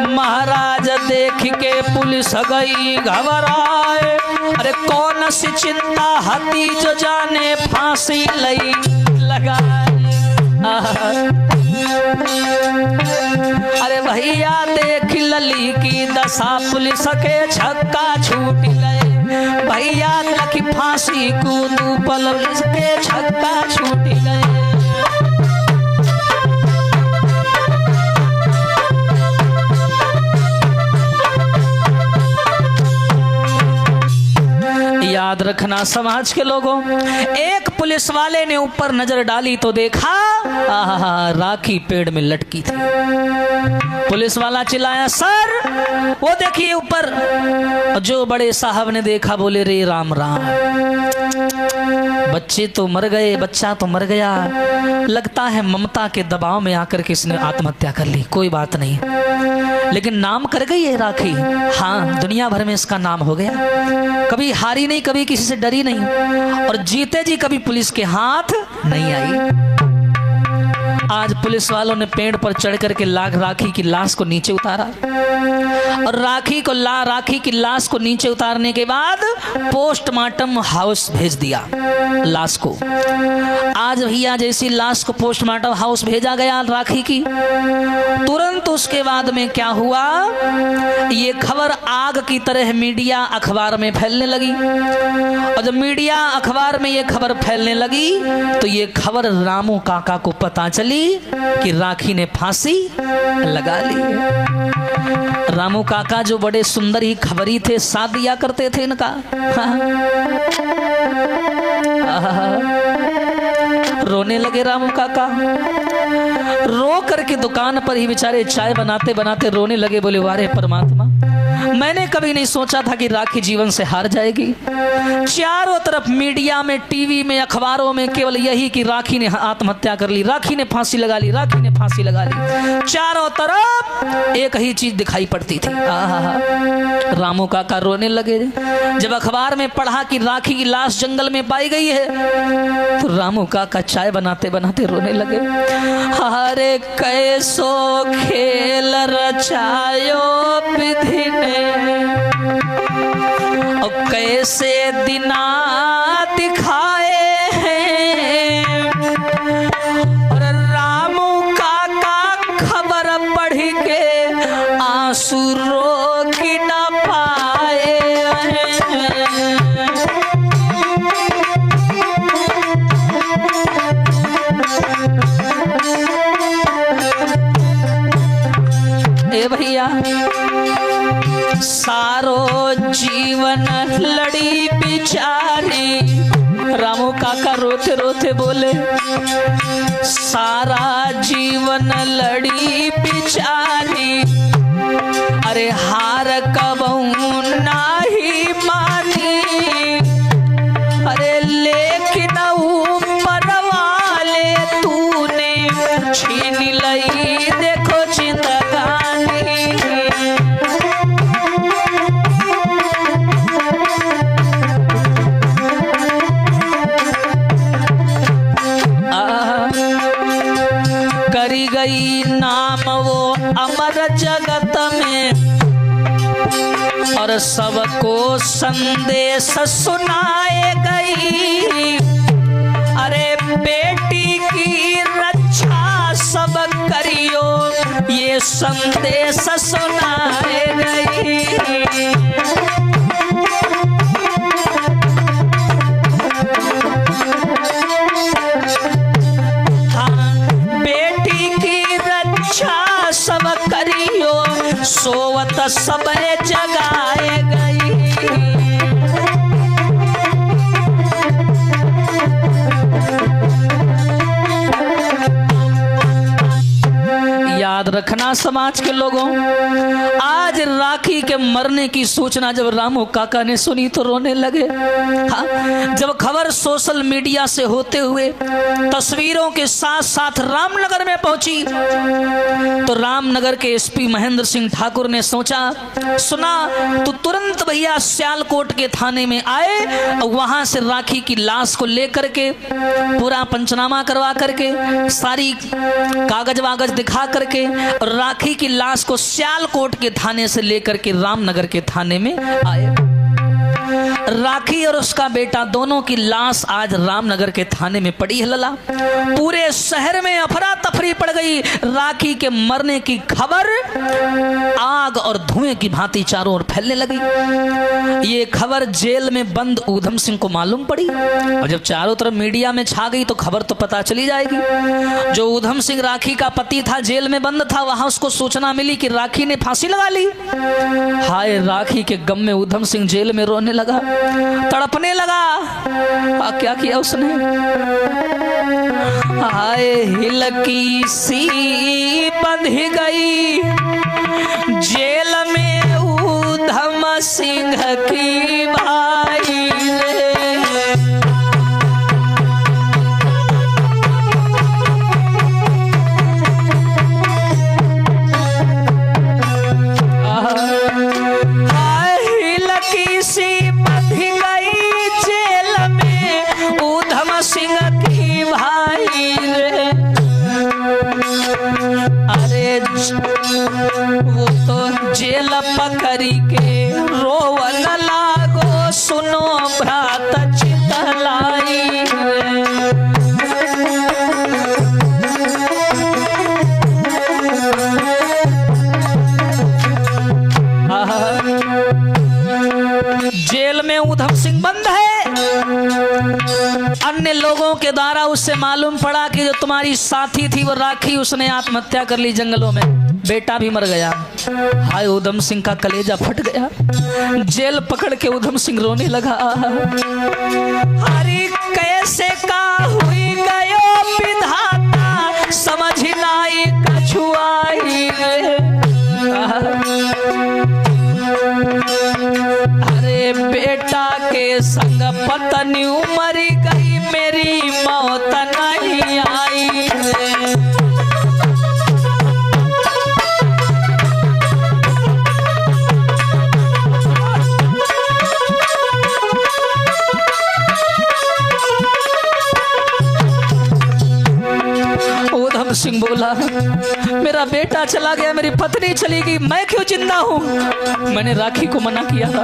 महाराज देख के पुलिस गई घबराए, अरे कौन सी चिंता हती जो जाने फांसी लई लगाए। अरे भैया देख लली की दशा, पुलिस के छक्का छूट गए। भैया तक फांसी कूदू पल के छक्का छूट गए। याद रखना समाज के लोगों, एक पुलिस वाले ने ऊपर नजर डाली तो देखा राखी पेड़ में लटकी थी। पुलिस वाला चिल्लाया, सर वो देखिए ऊपर। जो बड़े साहब ने देखा बोले, रे राम राम, बच्चे तो मर गए, बच्चा तो मर गया, लगता है ममता के दबाव में आकर के इसने आत्महत्या कर ली। कोई बात नहीं, लेकिन नाम कर गई है राखी। हाँ, दुनिया भर में इसका नाम हो गया। कभी हारी नहीं, कभी किसी से डरी नहीं, और जीते जी कभी पुलिस के हाथ नहीं आई। आज पुलिस वालों ने पेड़ पर चढ़ करके राखी की लाश को नीचे उतारा, और राखी की लाश को नीचे उतारने के बाद पोस्टमार्टम हाउस भेज दिया लाश को। आज भैया जैसी लाश को पोस्टमार्टम हाउस भेजा गया राखी की, तुरंत उसके बाद में क्या हुआ, ये खबर आग की तरह मीडिया अखबार में फैलने लगी। और जब मीडिया अखबार में ये खबर फैलने लगी तो ये खबर रामू काका को पता चली कि राखी ने फांसी लगा ली। रामू काका जो बड़े सुंदर ही खबरी थे, साथ दिया करते थे इनका। रोने लगे रामू काका, रो करके दुकान पर ही बेचारे चाय बनाते बनाते रोने लगे। बोले, वारे परमात्मा, मैंने कभी नहीं सोचा था कि राखी जीवन से हार जाएगी। चारों तरफ मीडिया में, टीवी में, अखबारों में केवल यही कि राखी ने आत्महत्या कर ली, राखी ने फांसी लगा ली, राखी ने फांसी लगा ली। चारों तरफ एक ही चीज दिखाई पड़ती थी। रामू काका रोने लगे। जब अखबार में पढ़ा कि राखी की लाश जंगल में पाई गई है तो रामू काका चाय बनाते बनाते रोने लगे। हरे कैसो खेल रचायो विधि ने, और कैसे दिना दिखाए हैं। और रामू काका खबर पढ़ के आंसू रोक न पाए हैं। ए भैया, सारो जीवन लड़ी बिचारी रामू काका रोते रोते बोले, सारा जीवन लड़ी बिचारी, अरे हार कबहू नाही मानी, अरे लेकिन ऊपर वाले तूने छीन लई देखो जिंदगानी। करी गई नाम वो अमर जगत में, और सबको संदेश सुनाए गई, अरे बेटी की रक्षा सब करियो ये संदेश सुनाए गई। सब करियो सोवत सब जगाए गई। याद रखना समाज के लोगों, आज राखी के मरने की सूचना जब रामू काका ने सुनी तो रोने लगे। हाँ, जब खबर सोशल मीडिया से होते हुए तस्वीरों के साथ साथ रामनगर में पहुंची तो रामनगर के एसपी महेंद्र सिंह ठाकुर ने सुना तो तुरंत भैया सियालकोट के थाने में आए और वहां से राखी की लाश को लेकर के पूरा पंचनामा करवा करके सारी कागज वागज दिखा करके और राखी की लाश को सियालकोट के थाने से लेकर के रामनगर के थाने में आए। राखी और उसका बेटा दोनों की लाश आज रामनगर के थाने में पड़ी है। लला, पूरे शहर में अफरा तफरी पड़ गई। राखी के मरने की खबर आग और धुएं की भांति चारों ओर फैलने लगी। ये खबर जेल में बंद ऊधम सिंह को मालूम पड़ी और जब चारों तरफ मीडिया में छा गई तो खबर तो पता चली जाएगी। जो ऊधम सिंह राखी का पति था, जेल में बंद था, वहां उसको सूचना मिली कि राखी ने फांसी लगा ली। हाय, राखी के गम में ऊधम सिंह जेल में रोने लगा, तड़पने लगा। क्या किया उसने? हाय, हिलकी सी बंध गई जेल में ऊधम सिंह की भाई रे। वो तो जेल पकड़ी के रोवन लागो, सुनो भ्रात चितलाई। जेल में ऊधम सिंह बंद है। अन्य लोगों के द्वारा उससे मालूम पड़ा कि जो तुम्हारी साथी थी वो राखी, उसने आत्महत्या कर ली जंगलों में, बेटा भी मर गया। हाय, ऊधम सिंह का कलेजा फट गया। जेल पकड़ के ऊधम सिंह रोने लगा। हरी कैसे का हुई गयो विधाता, समझ नाई कछुआई। अरे बेटा के संग पत्नी मर गई, मेरी मौत नहीं आई। ऊधम सिंह बोला, मेरा बेटा चला गया, मेरी पत्नी चली गई, मैं क्यों जिंदा हूँ? मैंने राखी को मना किया था।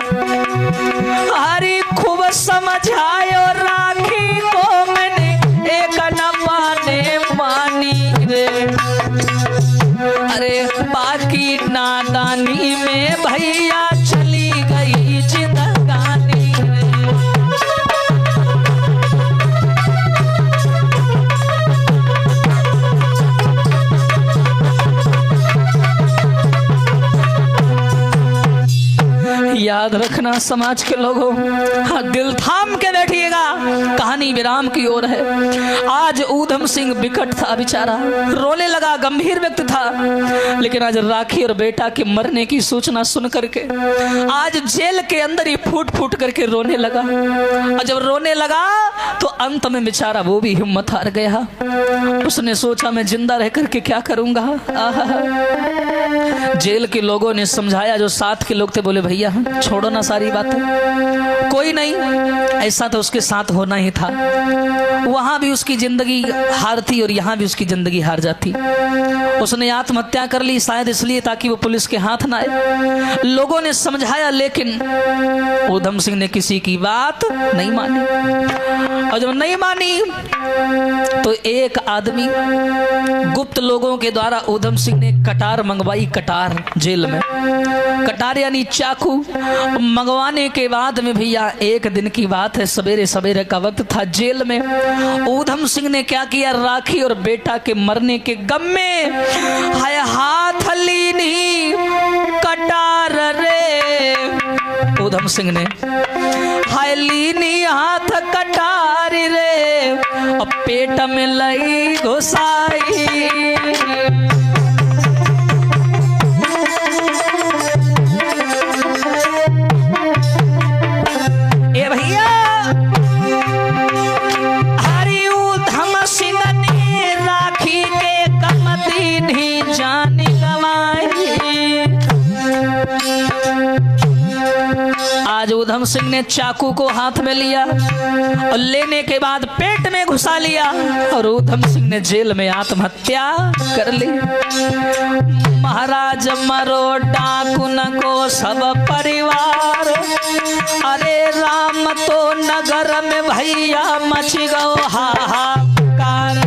हरी खूब समझायो राखी को मैंने, एक न माने मानी रे। अरे बाकी नादानी में भैया चली गई जिंदगानी रे। याद रखना समाज के लोगों, हाँ दिल थाम के बैठिएगा, कहानी विराम की ओर है। आज ऊधम सिंह विकट था बेचारा, रोने लगा, गंभीर व्यक्ति था, लेकिन आज राखी और बेटा के मरने की सूचना सुन करके आज जेल के अंदर ही फूट फूट करके रोने लगा। और जब रोने लगा तो अंत में बेचारा वो भी हिम्मत हार गया। उसने सोचा मैं जिंदा रह करके क्या करूंगा। जेल के लोगों ने समझाया, जो साथ के लोग थे बोले भैया छोड़ो ना सारी बातें, कोई नहीं, ऐसा तो उसके साथ होना ही था, वहां भी उसकी जिंदगी हारती और यहाँ भी उसकी जिंदगी हार जाती। उसने आत्महत्या कर ली शायद इसलिए ताकि वो पुलिस के हाथ ना आए। लोगों ने समझाया लेकिन ऊधम सिंह ने किसी की बात नहीं मानी, और जब नहीं मानी तो एक आदमी गुप्त लोगों के द्वारा ऊधम सिंह ने कटार मंगवाई। कटार जेल में कटार यानी चाकू मंगवाने के बाद में भैया एक दिन की बात है, सवेरे सवेरे का वक्त था, जेल में ऊधम सिंह ने क्या किया, राखी और बेटा के मरने के गम में हाय हाथ लीनी कटार रे, ऊधम सिंह ने हाय लीनी हाथ कटार रे, और पेट में लई घुसाई। ए भैया हरि ऊधम सिंह ने राखी के कमती नहीं जानी गवाई। आज ऊधम सिंह ने चाकू को हाथ में लिया और लेने के बाद पेट में घुसा लिया और ऊधम सिंह ने जेल में आत्महत्या कर ली। महाराज मरो डाकुन को सब परिवार, अरे राम तो नगर में भैया मच गो हाहाकार।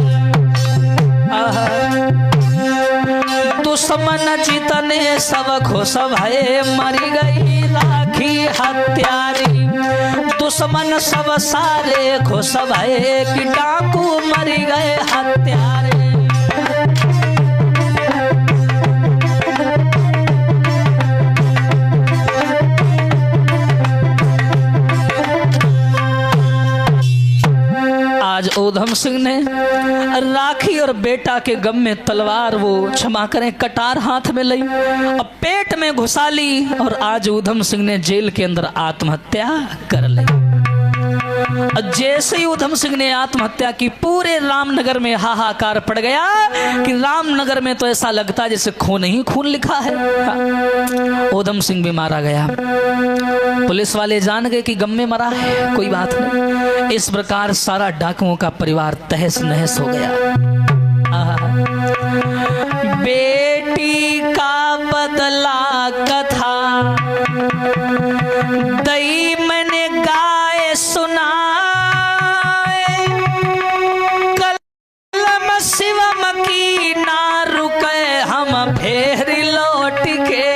दुश्मन जितने सब खुश भये मरी गई राखी हत्यारी, दुश्मन सब सारे खुश भये कि डाकू मरी गए हत्यारे। आज ऊधम सिंह ने राखी और बेटा के गम में तलवार, वो क्षमा करें कटार हाथ में ली, अब पेट में घुसा ली और आज ऊधम सिंह ने जेल के अंदर आत्महत्या कर ली। जैसे ही ऊधम सिंह ने आत्महत्या की पूरे रामनगर में हाहाकार पड़ गया कि रामनगर में तो ऐसा लगता है जैसे खून ही खून लिखा है। ऊधम सिंह भी मारा गया, पुलिस वाले जान गए कि गम में मरा है, कोई बात नहीं। इस प्रकार सारा डाकुओं का परिवार तहस नहस हो गया। बेटी का बदला कथा दई मैंने गाए सुनाए, कलम शिवम की ना रुके हम फेर लौट के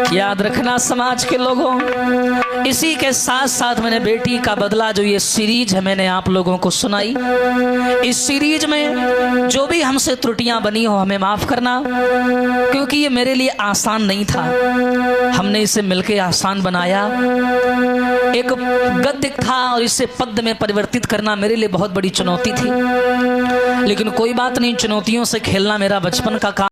याद रखना समाज के लोगों। इसी के साथ साथ मैंने बेटी का बदला जो ये सीरीज है मैंने आप लोगों को सुनाई। इस सीरीज में जो भी हमसे त्रुटियां बनी हो हमें माफ करना, क्योंकि ये मेरे लिए आसान नहीं था, हमने इसे मिलकर आसान बनाया। एक गद्य था और इसे पद्य में परिवर्तित करना मेरे लिए बहुत बड़ी चुनौती थी, लेकिन कोई बात नहीं, चुनौतियों से खेलना मेरा बचपन का काम।